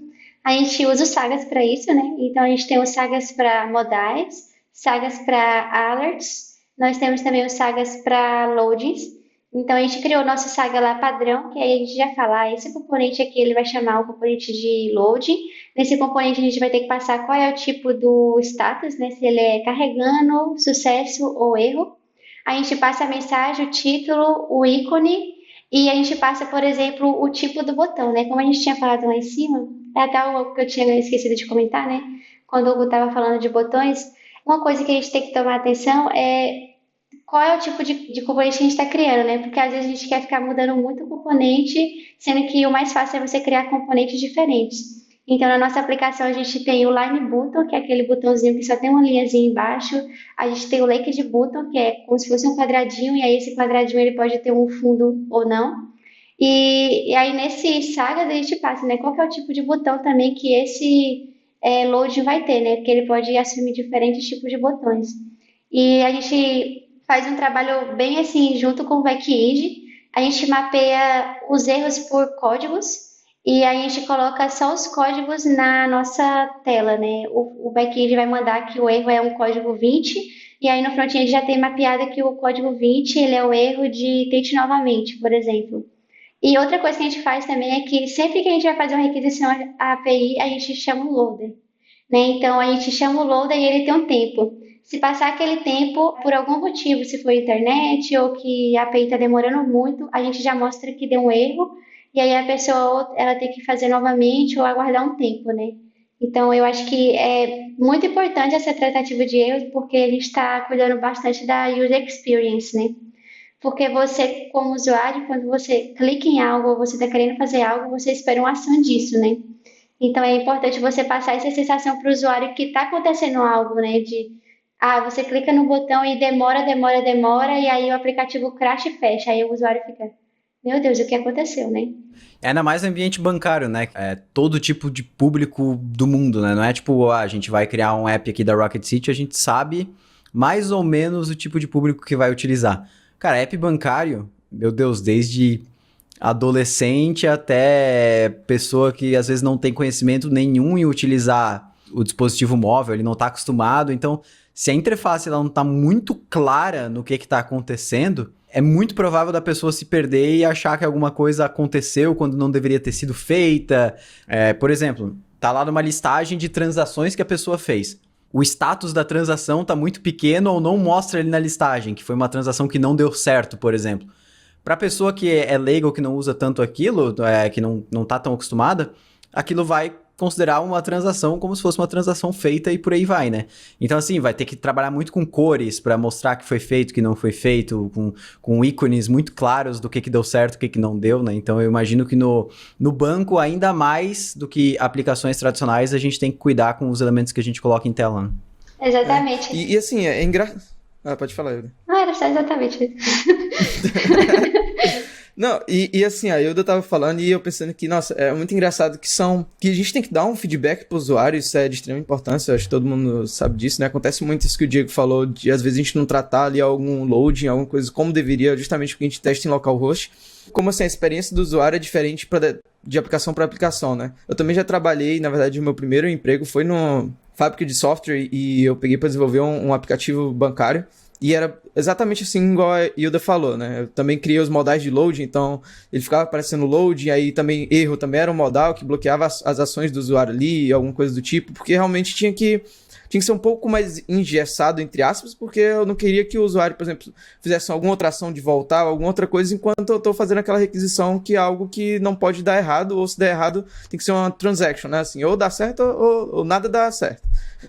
A gente usa os sagas para isso, né? Então a gente tem os sagas para modais, sagas para alerts, nós temos também os sagas para loadings. Então a gente criou o nosso saga lá padrão, que aí a gente já fala, esse componente aqui ele vai chamar o componente de loading. Nesse componente a gente vai ter que passar qual é o tipo do status, né? Se ele é carregando, sucesso ou erro. A gente passa a mensagem, o título, o ícone e a gente passa, por exemplo, o tipo do botão, né? Como a gente tinha falado lá em cima, é até o que eu tinha esquecido de comentar, né? Quando o Hugo estava falando de botões, uma coisa que a gente tem que tomar atenção é qual é o tipo de componente que a gente está criando, né? Porque às vezes a gente quer ficar mudando muito o componente, sendo que o mais fácil é você criar componentes diferentes. Então, na nossa aplicação, a gente tem o Line Button, que é aquele botãozinho que só tem uma linhazinha embaixo. A gente tem o Linked Button, que é como se fosse um quadradinho, e aí esse quadradinho ele pode ter um fundo ou não. E aí, nesse Sagas, a gente passa, né? Qual que é o tipo de botão também que esse load vai ter, né? Porque ele pode assumir diferentes tipos de botões. E a gente faz um trabalho bem assim, junto com o back-end. A gente mapeia os erros por códigos e a gente coloca só os códigos na nossa tela, né? O back-end vai mandar que o erro é um código 20 e aí no front-end já tem mapeado que o código 20 ele é o erro de tente novamente, por exemplo. E outra coisa que a gente faz também é que sempre que a gente vai fazer uma requisição à API, a gente chama o loader, né? Então a gente chama o loader e ele tem um tempo. Se passar aquele tempo, por algum motivo, se for internet ou que a API está demorando muito, a gente já mostra que deu um erro e aí a pessoa ela tem que fazer novamente ou aguardar um tempo, né? Então eu acho que é muito importante essa tratativa de erros porque a gente está cuidando bastante da user experience, né? Porque você, como usuário, quando você clica em algo ou você está querendo fazer algo, você espera uma ação disso, né? Então é importante você passar essa sensação para o usuário que está acontecendo algo, né? Você clica no botão e demora, e aí o aplicativo crash e fecha. Aí o usuário fica, meu Deus, o que aconteceu, né? Ainda mais no ambiente bancário, né? É todo tipo de público do mundo, né? Não é tipo, a gente vai criar um app aqui da Rocket City, a gente sabe mais ou menos o tipo de público que vai utilizar. Cara, app bancário, meu Deus, desde adolescente até pessoa que às vezes não tem conhecimento nenhum em utilizar o dispositivo móvel, ele não está acostumado. Então, se a interface ela não está muito clara no que está acontecendo, é muito provável da pessoa se perder e achar que alguma coisa aconteceu quando não deveria ter sido feita. Por exemplo, tá lá numa listagem de transações que a pessoa fez. O status da transação está muito pequeno ou não mostra ele na listagem, que foi uma transação que não deu certo, por exemplo. Para a pessoa que é leiga ou que não usa tanto aquilo, que não está tão acostumada, aquilo vai considerar uma transação como se fosse uma transação feita e por aí vai, né? Então, assim, vai ter que trabalhar muito com cores para mostrar que foi feito, que não foi feito, com ícones muito claros do que deu certo, o que não deu, né? Então, eu imagino que no banco, ainda mais do que aplicações tradicionais, a gente tem que cuidar com os elementos que a gente coloca em tela, né? Exatamente. E assim, é engraçado... pode falar, Hilda. Não, era só exatamente. Não, e assim, a Hilda tava falando e eu pensando que, nossa, é muito engraçado que a gente tem que dar um feedback pro usuário, isso é de extrema importância, eu acho que todo mundo sabe disso, né? Acontece muito isso que o Diego falou, de às vezes a gente não tratar ali algum loading, alguma coisa como deveria, justamente porque a gente testa em localhost. Como assim, a experiência do usuário é diferente de aplicação para aplicação, né? Eu também já trabalhei, na verdade, o meu primeiro emprego foi no fábrica de software e eu peguei para desenvolver um aplicativo bancário. E era exatamente assim, igual a Hilda falou, né? Eu também criei os modais de load, então ele ficava aparecendo load, e aí também erro também era um modal que bloqueava as ações do usuário ali, alguma coisa do tipo, porque realmente tinha que tinha que ser um pouco mais engessado, entre aspas, porque eu não queria que o usuário, por exemplo, fizesse alguma outra ação de voltar, alguma outra coisa, enquanto eu estou fazendo aquela requisição, que é algo que não pode dar errado, ou se der errado, tem que ser uma transaction, né? Assim, ou dá certo ou nada dá certo.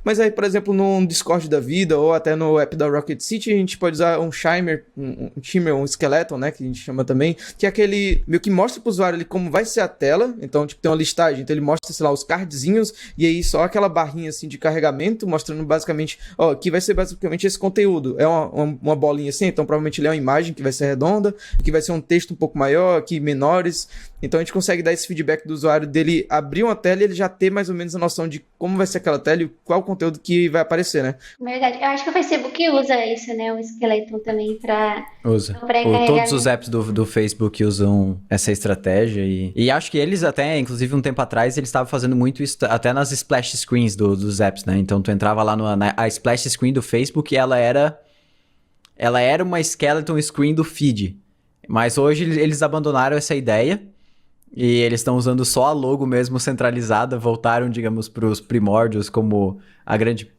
Mas aí, por exemplo, no Discord da vida, ou até no app da Rocket City, a gente pode usar um Shimmer, um Skeleton, né, que a gente chama também, que é aquele, meio que mostra pro usuário ali como vai ser a tela, então, tipo, tem uma listagem, então ele mostra, sei lá, os cardzinhos, e aí só aquela barrinha, assim, de carregamento, mostrando basicamente, ó, aqui vai ser basicamente esse conteúdo, é uma bolinha assim, então provavelmente ele é uma imagem que vai ser redonda, aqui vai ser um texto um pouco maior, aqui menores, então a gente consegue dar esse feedback do usuário dele abrir uma tela e ele já ter mais ou menos a noção de como vai ser aquela tela e qual o conteúdo que vai aparecer, né? Verdade. Eu acho que o Facebook usa isso, né? O Skeleton também para Usa. Todos os apps do Facebook usam essa estratégia e acho que eles até, inclusive um tempo atrás, eles estavam fazendo muito isso até nas splash screens dos apps, né? Então tu entrava lá a splash screen do Facebook e ela era uma skeleton screen do feed. Mas hoje eles abandonaram essa ideia e eles estão usando só a logo mesmo centralizada, voltaram, digamos, para os primórdios como a grande...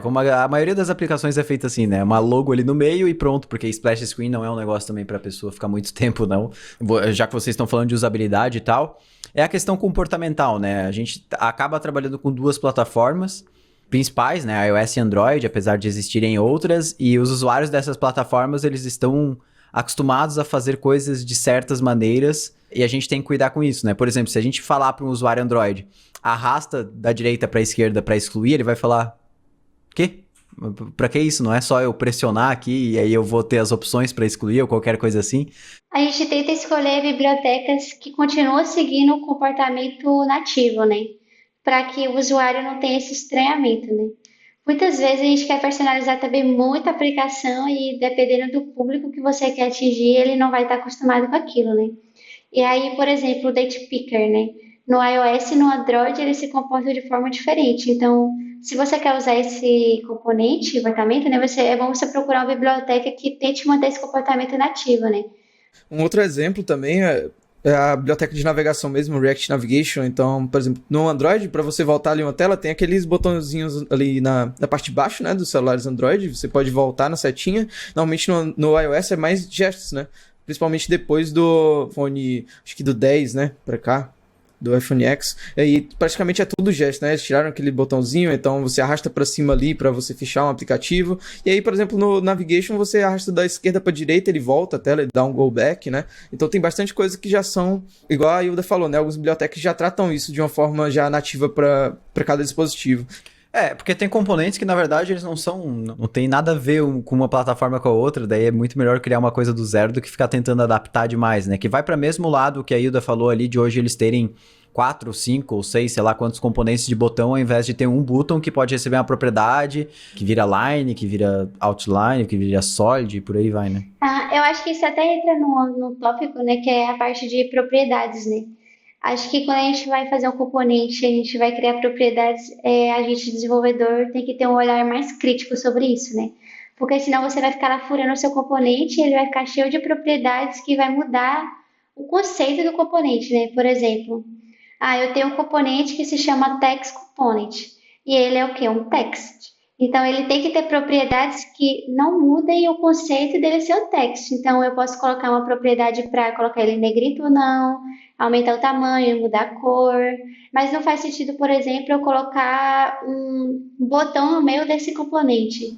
como a maioria das aplicações é feita assim, né? Uma logo ali no meio e pronto, porque splash screen não é um negócio também pra pessoa ficar muito tempo, não. Já que vocês estão falando de usabilidade e tal, é a questão comportamental, né? A gente acaba trabalhando com duas plataformas principais, né? iOS e Android, apesar de existirem outras, e os usuários dessas plataformas, eles estão acostumados a fazer coisas de certas maneiras e a gente tem que cuidar com isso, né? Por exemplo, se a gente falar para um usuário Android, arrasta da direita para a esquerda para excluir, ele vai falar... Quê? Pra que isso? Não é só eu pressionar aqui e aí eu vou ter as opções para excluir ou qualquer coisa assim? A gente tenta escolher bibliotecas que continuam seguindo o comportamento nativo, né? Para que o usuário não tenha esse estranhamento, né? Muitas vezes a gente quer personalizar também muita aplicação e dependendo do público que você quer atingir, ele não vai estar acostumado com aquilo, né? E aí, por exemplo, o Date Picker, né? No iOS e no Android ele se comporta de forma diferente. Então, se você quer usar esse comportamento, né? É bom você procurar uma biblioteca que tente manter esse comportamento nativo, né? Um outro exemplo também é a biblioteca de navegação mesmo, o React Navigation. Então, por exemplo, no Android, para você voltar ali uma tela, tem aqueles botõezinhos ali na parte de baixo, né, dos celulares Android, você pode voltar na setinha. Normalmente no iOS é mais gestos, né, principalmente depois do iPhone, acho que do 10, né, pra cá, do iPhone X, e aí praticamente é tudo gesto, né? Eles tiraram aquele botãozinho, então você arrasta para cima ali para você fechar um aplicativo, e aí, por exemplo, no Navigation você arrasta da esquerda para direita, ele volta a tela, ele dá um go back, né? Então tem bastante coisa que já são, igual a Hilda falou, né? Algumas bibliotecas já tratam isso de uma forma já nativa para cada dispositivo. Porque tem componentes que, na verdade, eles não tem nada a ver com uma plataforma com a outra, daí é muito melhor criar uma coisa do zero do que ficar tentando adaptar demais, né? Que vai para o mesmo lado que a Hilda falou ali, de hoje eles terem 4, 5 ou 6, sei lá quantos componentes de botão, ao invés de ter um botão que pode receber uma propriedade, que vira line, que vira outline, que vira solid, e por aí vai, né? Eu acho que isso até entra no tópico, né? Que é a parte de propriedades, né? Acho que quando a gente vai fazer um componente, a gente vai criar propriedades, a gente, desenvolvedor, tem que ter um olhar mais crítico sobre isso, né? Porque senão você vai ficar lá furando o seu componente e ele vai ficar cheio de propriedades que vai mudar o conceito do componente, né? Por exemplo, eu tenho um componente que se chama text component e ele é o quê? Um text. Então ele tem que ter propriedades que não mudem o conceito dele ser um text. Então eu posso colocar uma propriedade para colocar ele em negrito ou não, aumentar o tamanho, mudar a cor, mas não faz sentido, por exemplo, eu colocar um botão no meio desse componente.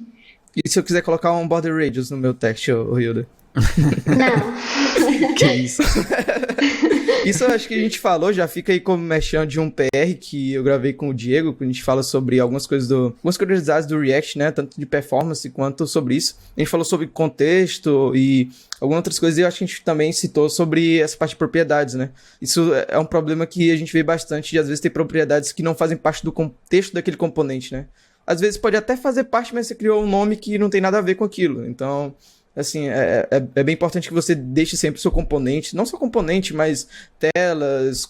E se eu quiser colocar um border radius no meu text, Hilda? Não. Que isso? Isso eu acho que a gente falou, já fica aí como mexendo de um PR que eu gravei com o Diego, que a gente fala sobre algumas curiosidades do React, né, tanto de performance quanto sobre isso. A gente falou sobre contexto e algumas outras coisas, e eu acho que a gente também citou sobre essa parte de propriedades, né. Isso é um problema que a gente vê bastante, de às vezes ter propriedades que não fazem parte do contexto daquele componente, né. Às vezes pode até fazer parte, mas você criou um nome que não tem nada a ver com aquilo, então... Assim, é bem importante que você deixe sempre o seu componente, não só componente, mas telas,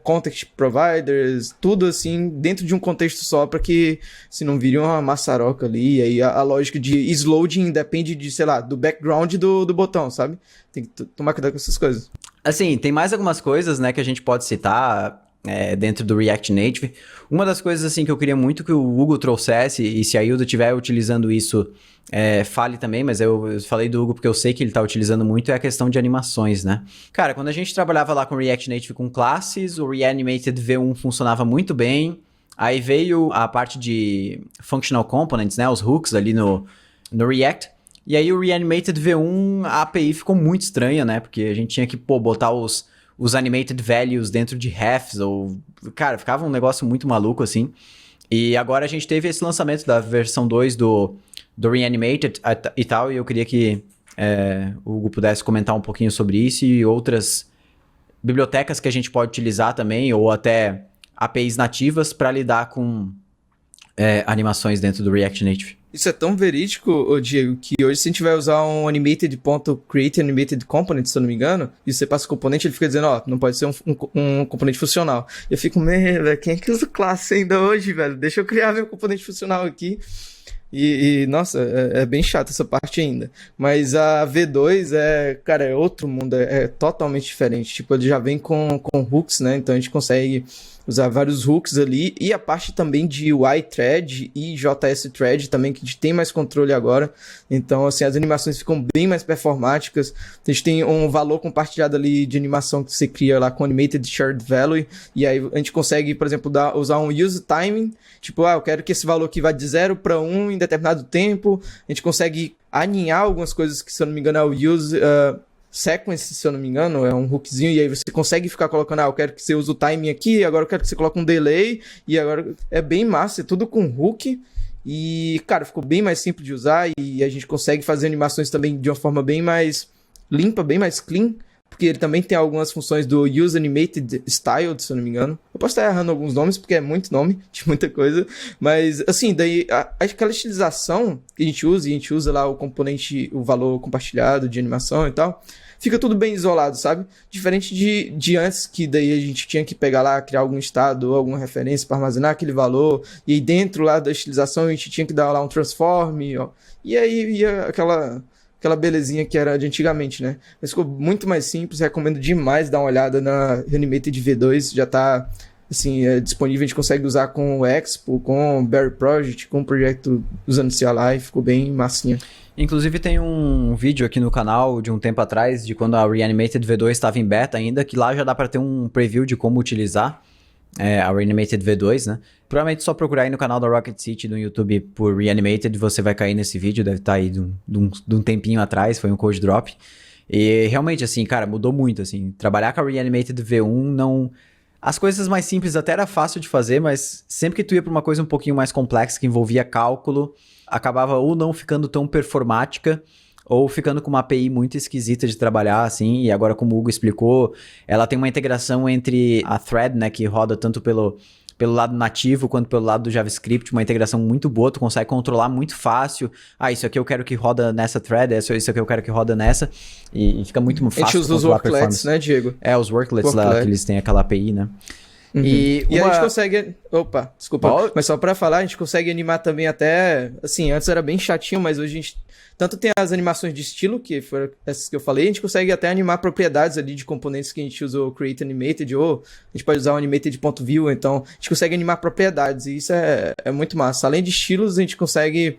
context providers, tudo assim, dentro de um contexto só, para que se não vire uma maçaroca ali, e aí a lógica de sloading depende de, sei lá, do background do botão, sabe? Tem que tomar cuidado com essas coisas. Assim, tem mais algumas coisas, né, que a gente pode citar. dentro do React Native. Uma das coisas assim que eu queria muito que o Hugo trouxesse, e se a Hilda estiver utilizando isso, fale também, mas eu falei do Hugo porque eu sei que ele está utilizando muito, é a questão de animações, né? Cara, quando a gente trabalhava lá com React Native com classes, o Reanimated V1 funcionava muito bem. Aí veio a parte de Functional Components, né? Os hooks ali no React. E aí o Reanimated V1, a API ficou muito estranha, né? Porque a gente tinha que, botar os animated values dentro de refs, ou... Cara, ficava um negócio muito maluco, assim. E agora a gente teve esse lançamento da versão 2 do Reanimated e tal, e eu queria que o Hugo pudesse comentar um pouquinho sobre isso e outras bibliotecas que a gente pode utilizar também, ou até APIs nativas para lidar com animações dentro do React Native. Isso é tão verídico, ô Diego, que hoje se a gente vai usar um animated.create animated component, se eu não me engano, e você passa o componente, ele fica dizendo, não pode ser um componente funcional. Eu fico, velho, quem é que usa classe ainda hoje, velho? Deixa eu criar meu componente funcional aqui. Nossa, é bem chato essa parte ainda. Mas a V2 cara, é outro mundo, é totalmente diferente. Tipo, ele já vem com hooks, né? Então a gente consegue usar vários hooks ali. E a parte também de UI-Thread e JS-Thread também, que a gente tem mais controle agora. Então, assim, as animações ficam bem mais performáticas. A gente tem um valor compartilhado ali de animação que você cria lá com Animated Shared Value. E aí a gente consegue, por exemplo, usar um use timing. Tipo, eu quero que esse valor aqui vá de 0 para 1 em determinado tempo. A gente consegue aninhar algumas coisas que, se eu não me engano, é o use sequence, se eu não me engano, é um hookzinho, e aí você consegue ficar colocando, eu quero que você use o timing aqui, agora eu quero que você coloque um delay, e agora é bem massa, é tudo com hook, e, cara, ficou bem mais simples de usar, e a gente consegue fazer animações também de uma forma bem mais limpa, bem mais clean, porque ele também tem algumas funções do Use Animated Style, se eu não me engano. Eu posso estar errando alguns nomes, porque é muito nome de muita coisa. Mas, assim, daí aquela estilização que a gente usa lá o componente, o valor compartilhado de animação e tal, fica tudo bem isolado, sabe? Diferente de antes, que daí a gente tinha que pegar lá, criar algum estado ou alguma referência para armazenar aquele valor, e aí dentro lá da estilização a gente tinha que dar lá um transform, e aí ia aquela belezinha que era de antigamente, né? Mas ficou muito mais simples, recomendo demais dar uma olhada na Reanimated V2, já tá, assim, disponível, a gente consegue usar com o Expo, com o Berry Project, com o projeto usando CLI, ficou bem massinha. Inclusive tem um vídeo aqui no canal de um tempo atrás, de quando a Reanimated V2 estava em beta ainda, que lá já dá para ter um preview de como utilizar a Reanimated V2, né? Provavelmente só procurar aí no canal da Rocket City no YouTube por Reanimated, você vai cair nesse vídeo, deve estar aí de um tempinho atrás, foi um code drop. E realmente, assim, cara, mudou muito, assim. Trabalhar com a Reanimated V1 não... As coisas mais simples até era fácil de fazer, mas sempre que tu ia para uma coisa um pouquinho mais complexa, que envolvia cálculo, acabava ou não ficando tão performática, ou ficando com uma API muito esquisita de trabalhar, assim, e agora, como o Hugo explicou, ela tem uma integração entre a thread, né, que roda tanto pelo lado nativo quanto pelo lado do JavaScript, uma integração muito boa, tu consegue controlar muito fácil, isso aqui eu quero que roda nessa thread, isso aqui eu quero que roda nessa, e fica muito fácil. A gente usa os worklets, né, Diego? Os worklets lá, que eles têm aquela API, né? Uhum. E a gente consegue... Opa, desculpa. Mas só pra falar, a gente consegue animar também até... Assim, antes era bem chatinho, mas hoje a gente... Tanto tem as animações de estilo, que foram essas que eu falei, a gente consegue até animar propriedades ali de componentes que a gente usa o Create Animated, ou a gente pode usar o Animated.view, então a gente consegue animar propriedades, e isso é muito massa. Além de estilos, a gente consegue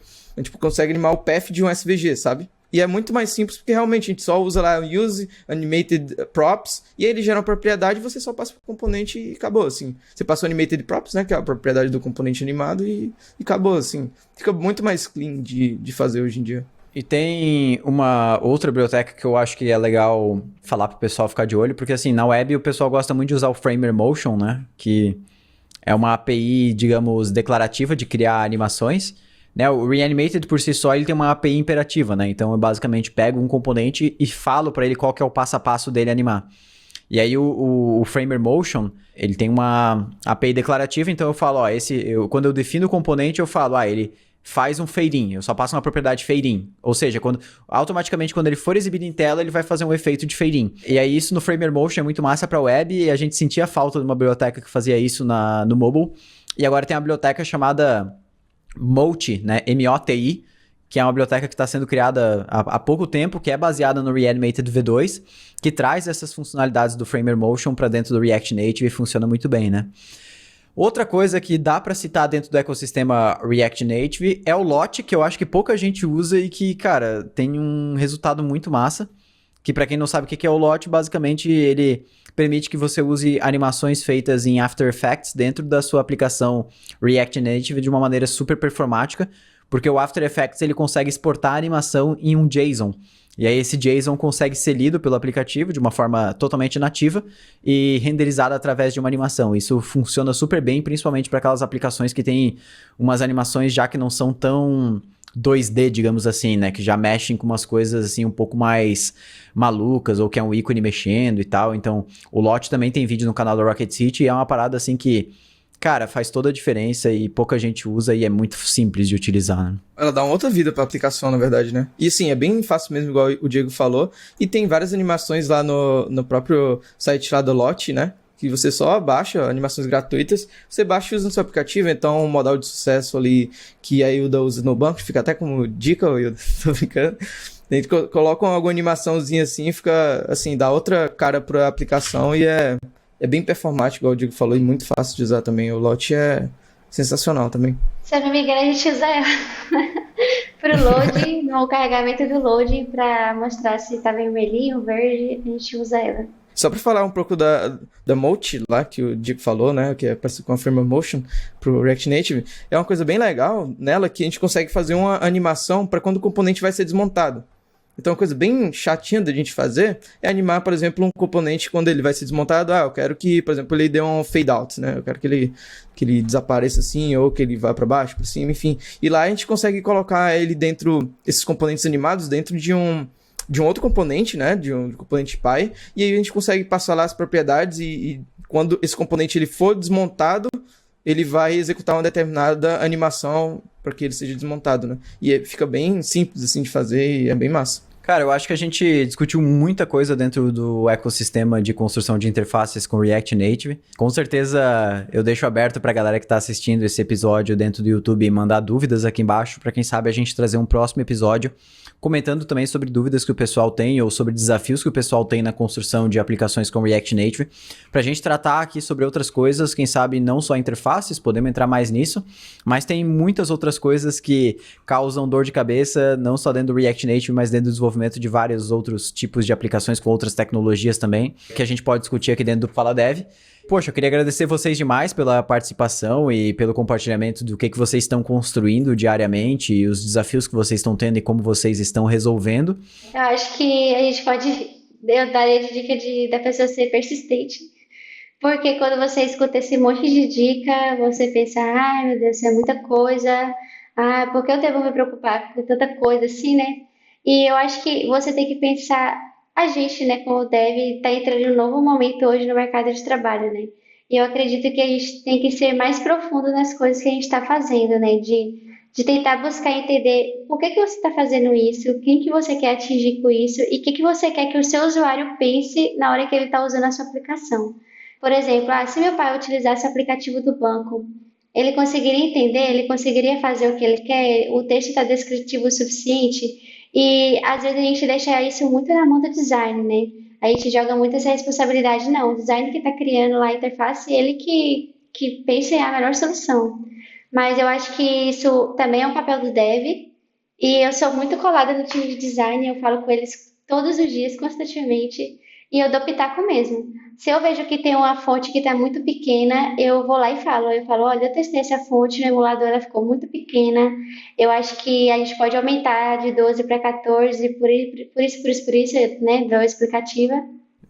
animar o path de um SVG, sabe? E é muito mais simples, porque realmente a gente só usa lá o Use Animated Props, e aí ele gera uma propriedade, você só passa pro componente e acabou, assim. Você passa o Animated Props, né, que é a propriedade do componente animado, e acabou, assim. Fica muito mais clean de fazer hoje em dia. E tem uma outra biblioteca que eu acho que é legal falar pro pessoal ficar de olho, porque assim, na web o pessoal gosta muito de usar o Framer Motion, né? Que é uma API, digamos, declarativa de criar animações, né? O Reanimated por si só, ele tem uma API imperativa, né? Então eu basicamente pego um componente e falo para ele qual que é o passo a passo dele animar. E aí o Framer Motion, ele tem uma API declarativa, então eu falo, quando eu defino o componente, eu falo, ele faz um fade-in, eu só passo uma propriedade fade-in. Ou seja, automaticamente quando ele for exibido em tela, ele vai fazer um efeito de fade-in. E aí isso no Framer Motion é muito massa para web, e a gente sentia falta de uma biblioteca que fazia isso no mobile. E agora tem uma biblioteca chamada Moti, né? M-O-T-I, que é uma biblioteca que está sendo criada há pouco tempo, que é baseada no Reanimated V2, que traz essas funcionalidades do Framer Motion para dentro do React Native e funciona muito bem, né? Outra coisa que dá para citar dentro do ecossistema React Native é o Lottie, que eu acho que pouca gente usa e que, cara, tem um resultado muito massa. Que para quem não sabe o que é o Lottie, basicamente ele permite que você use animações feitas em After Effects dentro da sua aplicação React Native de uma maneira super performática, porque o After Effects ele consegue exportar a animação em um JSON. E aí esse JSON consegue ser lido pelo aplicativo de uma forma totalmente nativa e renderizado através de uma animação. Isso funciona super bem, principalmente para aquelas aplicações que têm umas animações já que não são tão 2D, digamos assim, né? Que já mexem com umas coisas assim um pouco mais malucas, ou que é um ícone mexendo e tal. Então, o Lottie também tem vídeo no canal da Rocket City e é uma parada assim que, cara, faz toda a diferença e pouca gente usa e é muito simples de utilizar, né? Ela dá uma outra vida pra aplicação, na verdade, né? E sim, é bem fácil mesmo, igual o Diego falou. E tem várias animações lá no próprio site lá do Lottie, né? Que você só baixa, animações gratuitas, você baixa e usa no seu aplicativo, então um modal de sucesso ali que a Hilda usa no banco, fica até como dica, Hilda, tô brincando. A gente coloca alguma animaçãozinha assim, fica assim, dá outra cara pra aplicação e é bem performático, igual o Diego falou, e muito fácil de usar também. O Lottie é sensacional também. Se eu não me engano, a gente usa ela pro load, no carregamento do load, pra mostrar se tá vermelhinho, verde, a gente usa ela. Só para falar um pouco da Mote lá, que o Diego falou, né, que é parecido com a Framer Motion pro React Native, é uma coisa bem legal nela que a gente consegue fazer uma animação para quando o componente vai ser desmontado. Então, uma coisa bem chatinha da gente fazer é animar, por exemplo, um componente quando ele vai ser desmontado. Eu quero que, por exemplo, ele dê um fade out, né? Eu quero que ele desapareça assim, ou que ele vá para baixo, para cima, enfim. E lá a gente consegue colocar ele dentro, esses componentes animados, dentro de um outro componente, né, de um componente Py, e aí a gente consegue passar lá as propriedades e quando esse componente ele for desmontado, ele vai executar uma determinada animação para que ele seja desmontado, né, e fica bem simples assim de fazer e é bem massa. Cara, eu acho que a gente discutiu muita coisa dentro do ecossistema de construção de interfaces com React Native. Com certeza eu deixo aberto pra galera que tá assistindo esse episódio dentro do YouTube mandar dúvidas aqui embaixo, pra quem sabe a gente trazer um próximo episódio comentando também sobre dúvidas que o pessoal tem ou sobre desafios que o pessoal tem na construção de aplicações com React Native, pra gente tratar aqui sobre outras coisas, quem sabe não só interfaces, podemos entrar mais nisso, mas tem muitas outras coisas que causam dor de cabeça, não só dentro do React Native, mas dentro do desenvolvimento de vários outros tipos de aplicações com outras tecnologias também, que a gente pode discutir aqui dentro do Fala Dev. Poxa, eu queria agradecer vocês demais pela participação e pelo compartilhamento do que vocês estão construindo diariamente e os desafios que vocês estão tendo e como vocês estão resolvendo. Eu acho que a gente pode, eu daria de dica da pessoa ser persistente, porque quando você escuta esse monte de dica, você pensa, ai meu Deus, isso é muita coisa, por que eu devo me preocupar com tanta coisa assim, né? E eu acho que você tem que pensar, a gente, né, como dev, está entrando em um novo momento hoje no mercado de trabalho, né? E eu acredito que a gente tem que ser mais profundo nas coisas que a gente está fazendo, né? De tentar buscar entender por que você está fazendo isso, quem que você quer atingir com isso e o que você quer que o seu usuário pense na hora que ele está usando a sua aplicação. Por exemplo, se meu pai utilizasse o aplicativo do banco, ele conseguiria entender, ele conseguiria fazer o que ele quer, o texto está descritivo o suficiente. E às vezes a gente deixa isso muito na mão do design, né? A gente joga muito essa responsabilidade. Não, o design que está criando lá a interface, ele que pensa em a melhor solução. Mas eu acho que isso também é um papel do dev. E eu sou muito colada no time de design, eu falo com eles todos os dias, constantemente. E eu dou pitaco mesmo. Se eu vejo que tem uma fonte que está muito pequena, eu vou lá e falo. Eu falo, olha, eu testei essa fonte no emulador, ela ficou muito pequena. Eu acho que a gente pode aumentar de 12 para 14, por isso, né? Dou explicativa.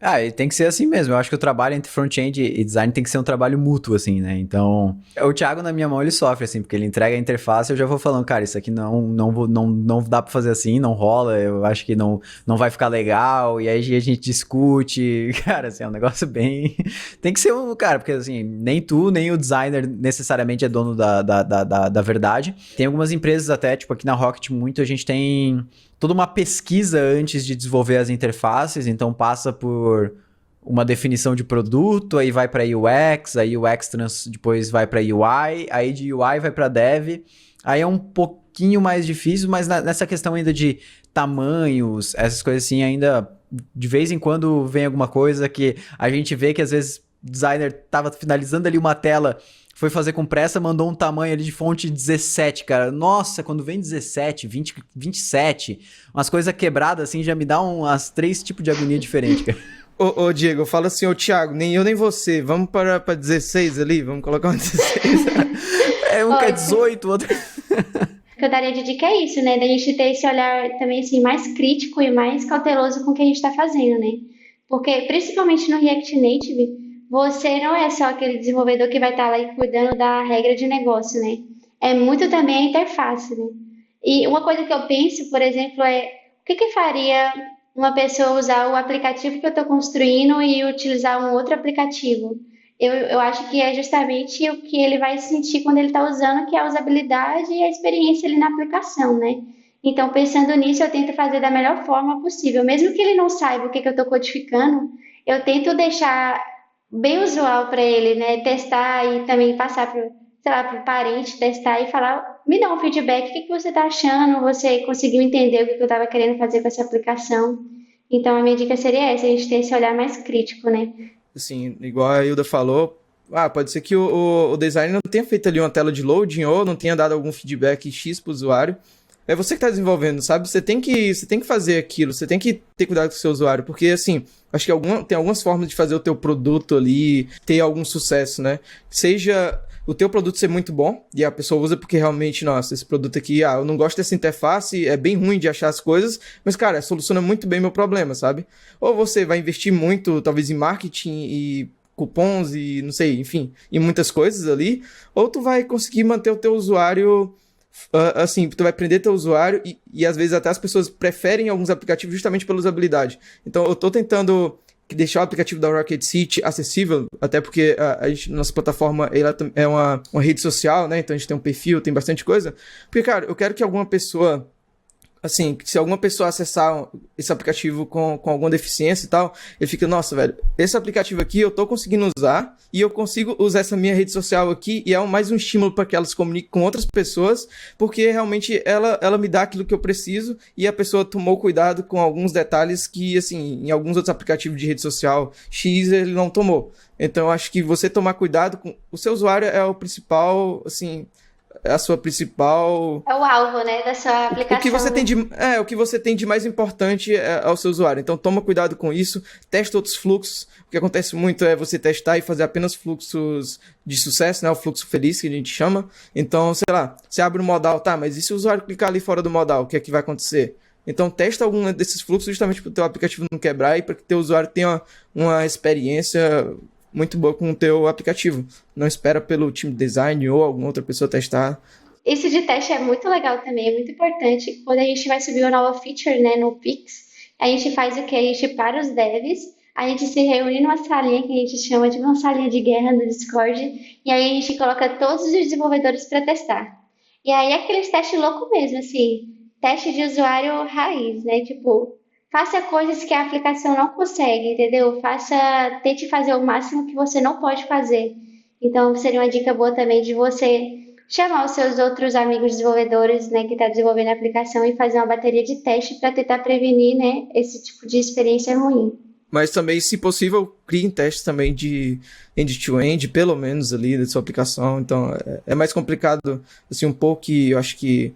E tem que ser assim mesmo. Eu acho que o trabalho entre front-end e design tem que ser um trabalho mútuo, assim, né? Então, o Thiago, na minha mão, ele sofre, assim, porque ele entrega a interface e eu já vou falando, cara, isso aqui não dá pra fazer assim, não rola, eu acho que não vai ficar legal, e aí a gente discute, cara, assim, é um negócio bem... Tem que ser cara, porque, assim, nem tu, nem o designer necessariamente é dono da verdade. Tem algumas empresas até, tipo, aqui na Rocket, muito a gente tem... toda uma pesquisa antes de desenvolver as interfaces, então passa por uma definição de produto, aí vai para UX, aí UX depois vai para UI, aí de UI vai para Dev, aí é um pouquinho mais difícil, mas nessa questão ainda de tamanhos, essas coisas assim, ainda de vez em quando vem alguma coisa que a gente vê que às vezes o designer tava finalizando ali uma tela, foi fazer com pressa, mandou um tamanho ali de fonte 17, cara. Nossa, quando vem 17, 20, 27, umas coisas quebradas assim, já me dá umas 3 tipos de agonia diferentes, cara. Ô, Diego, fala assim, ô, Thiago, nem eu nem você, vamos para 16 ali, vamos colocar um 16. Um que é 18, o outro... O que eu daria de dica é isso, né? Da gente ter esse olhar também, assim, mais crítico e mais cauteloso com o que a gente está fazendo, né? Porque, principalmente no React Native, você não é só aquele desenvolvedor que vai estar lá e cuidando da regra de negócio, né? É muito também a interface, né? E uma coisa que eu penso, por exemplo, é o que faria uma pessoa usar o aplicativo que eu estou construindo e utilizar um outro aplicativo? Eu acho que é justamente o que ele vai sentir quando ele está usando, que é a usabilidade e a experiência ali na aplicação, né? Então, pensando nisso, eu tento fazer da melhor forma possível. Mesmo que ele não saiba o que eu estou codificando, eu tento deixar bem usual para ele, né? Testar e também passar para, sei lá, para o parente, testar e falar, me dá um feedback, o que você está achando? Você conseguiu entender o que eu estava querendo fazer com essa aplicação? Então, a minha dica seria essa, a gente ter esse olhar mais crítico, né? Assim, igual a Hilda falou, pode ser que o designer não tenha feito ali uma tela de loading ou não tenha dado algum feedback X para o usuário. É você que está desenvolvendo, sabe? Você tem que fazer aquilo, você tem que ter cuidado com o seu usuário, porque, assim, acho que tem algumas formas de fazer o teu produto ali ter algum sucesso, né? Seja o teu produto ser muito bom, e a pessoa usa porque realmente, nossa, esse produto aqui, eu não gosto dessa interface, é bem ruim de achar as coisas, mas, cara, soluciona muito bem meu problema, sabe? Ou você vai investir muito, talvez, em marketing e cupons e, não sei, enfim, em muitas coisas ali, ou tu vai conseguir manter o teu usuário... assim, tu vai prender teu usuário e às vezes até as pessoas preferem alguns aplicativos justamente pela usabilidade. Então eu tô tentando deixar o aplicativo da Rocket City acessível, até porque nossa plataforma ela é uma rede social, né? Então a gente tem um perfil, tem bastante coisa. Porque, cara, eu quero que alguma pessoa... Assim, se alguma pessoa acessar esse aplicativo com alguma deficiência e tal, ele fica, nossa, velho, esse aplicativo aqui eu tô conseguindo usar e eu consigo usar essa minha rede social aqui e é mais um estímulo para que elas se comuniquem com outras pessoas, porque realmente ela me dá aquilo que eu preciso e a pessoa tomou cuidado com alguns detalhes que, assim, em alguns outros aplicativos de rede social X ele não tomou. Então, eu acho que você tomar cuidado com... O seu usuário é o principal, assim... É a sua principal... É o alvo, né, da sua aplicação. O que você tem de mais importante ao seu usuário. Então, toma cuidado com isso. Testa outros fluxos. O que acontece muito é você testar e fazer apenas fluxos de sucesso, né? O fluxo feliz, que a gente chama. Então, sei lá, você abre o modal, tá, mas e se o usuário clicar ali fora do modal? O que é que vai acontecer? Então, testa algum desses fluxos justamente para o teu aplicativo não quebrar e para que o teu usuário tenha uma experiência... muito boa com o teu aplicativo. Não espera pelo time de design ou alguma outra pessoa testar. Esse de teste é muito legal também, é muito importante. Quando a gente vai subir uma nova feature, né, no Pix, a gente faz o quê? A gente para os devs, a gente se reúne numa salinha que a gente chama de uma salinha de guerra no Discord, e aí a gente coloca todos os desenvolvedores para testar. E aí é aqueles testes loucos mesmo, assim, teste de usuário raiz, né, tipo... Faça coisas que a aplicação não consegue, entendeu? Tente fazer o máximo que você não pode fazer. Então, seria uma dica boa também de você chamar os seus outros amigos desenvolvedores, né, que estão desenvolvendo a aplicação e fazer uma bateria de teste para tentar prevenir, né, esse tipo de experiência ruim. Mas também, se possível, criem testes também de end-to-end, pelo menos ali, da sua aplicação. Então, é mais complicado, assim, um pouco, e eu acho que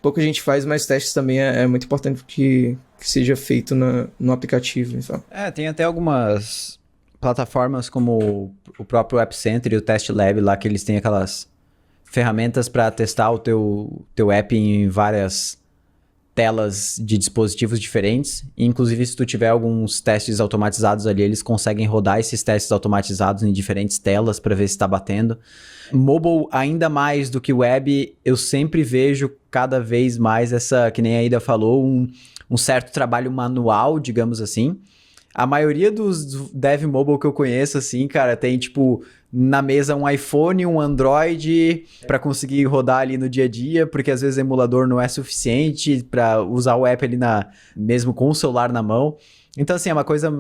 pouco a gente faz, mas testes também é muito importante que seja feito no aplicativo. Então. Tem até algumas plataformas como o próprio App Center e o Test Lab lá, que eles têm aquelas ferramentas para testar o teu app em várias telas de dispositivos diferentes. E, inclusive, se tu tiver alguns testes automatizados ali, eles conseguem rodar esses testes automatizados em diferentes telas para ver se está batendo. Mobile, ainda mais do que web, eu sempre vejo cada vez mais essa, que nem a Ida falou, um certo trabalho manual, digamos assim. A maioria dos dev mobile que eu conheço, assim, cara, tem, tipo, na mesa um iPhone, um Android para conseguir rodar ali no dia a dia, porque às vezes o emulador não é suficiente para usar o app ali mesmo com o celular na mão. Então, assim, é uma coisa,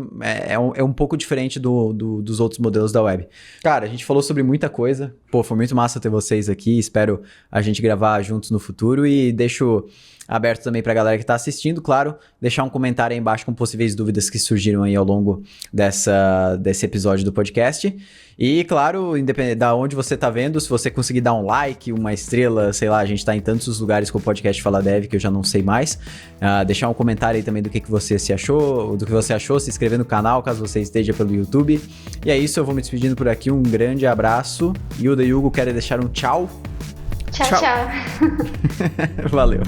é um pouco diferente dos outros modelos da web. Cara, a gente falou sobre muita coisa. Pô, foi muito massa ter vocês aqui. Espero a gente gravar juntos no futuro e deixo aberto também pra galera que tá assistindo, claro, deixar um comentário aí embaixo com possíveis dúvidas que surgiram aí ao longo desse episódio do podcast. E, claro, independente da onde você tá vendo, se você conseguir dar um like, uma estrela, sei lá, a gente tá em tantos lugares com o podcast Fala Dev que eu já não sei mais. Deixar um comentário aí também do que você achou, se inscrever no canal caso você esteja pelo YouTube. E é isso, eu vou me despedindo por aqui, um grande abraço. Hilda e Hugo, querem deixar um tchau? Tchau, tchau. Valeu.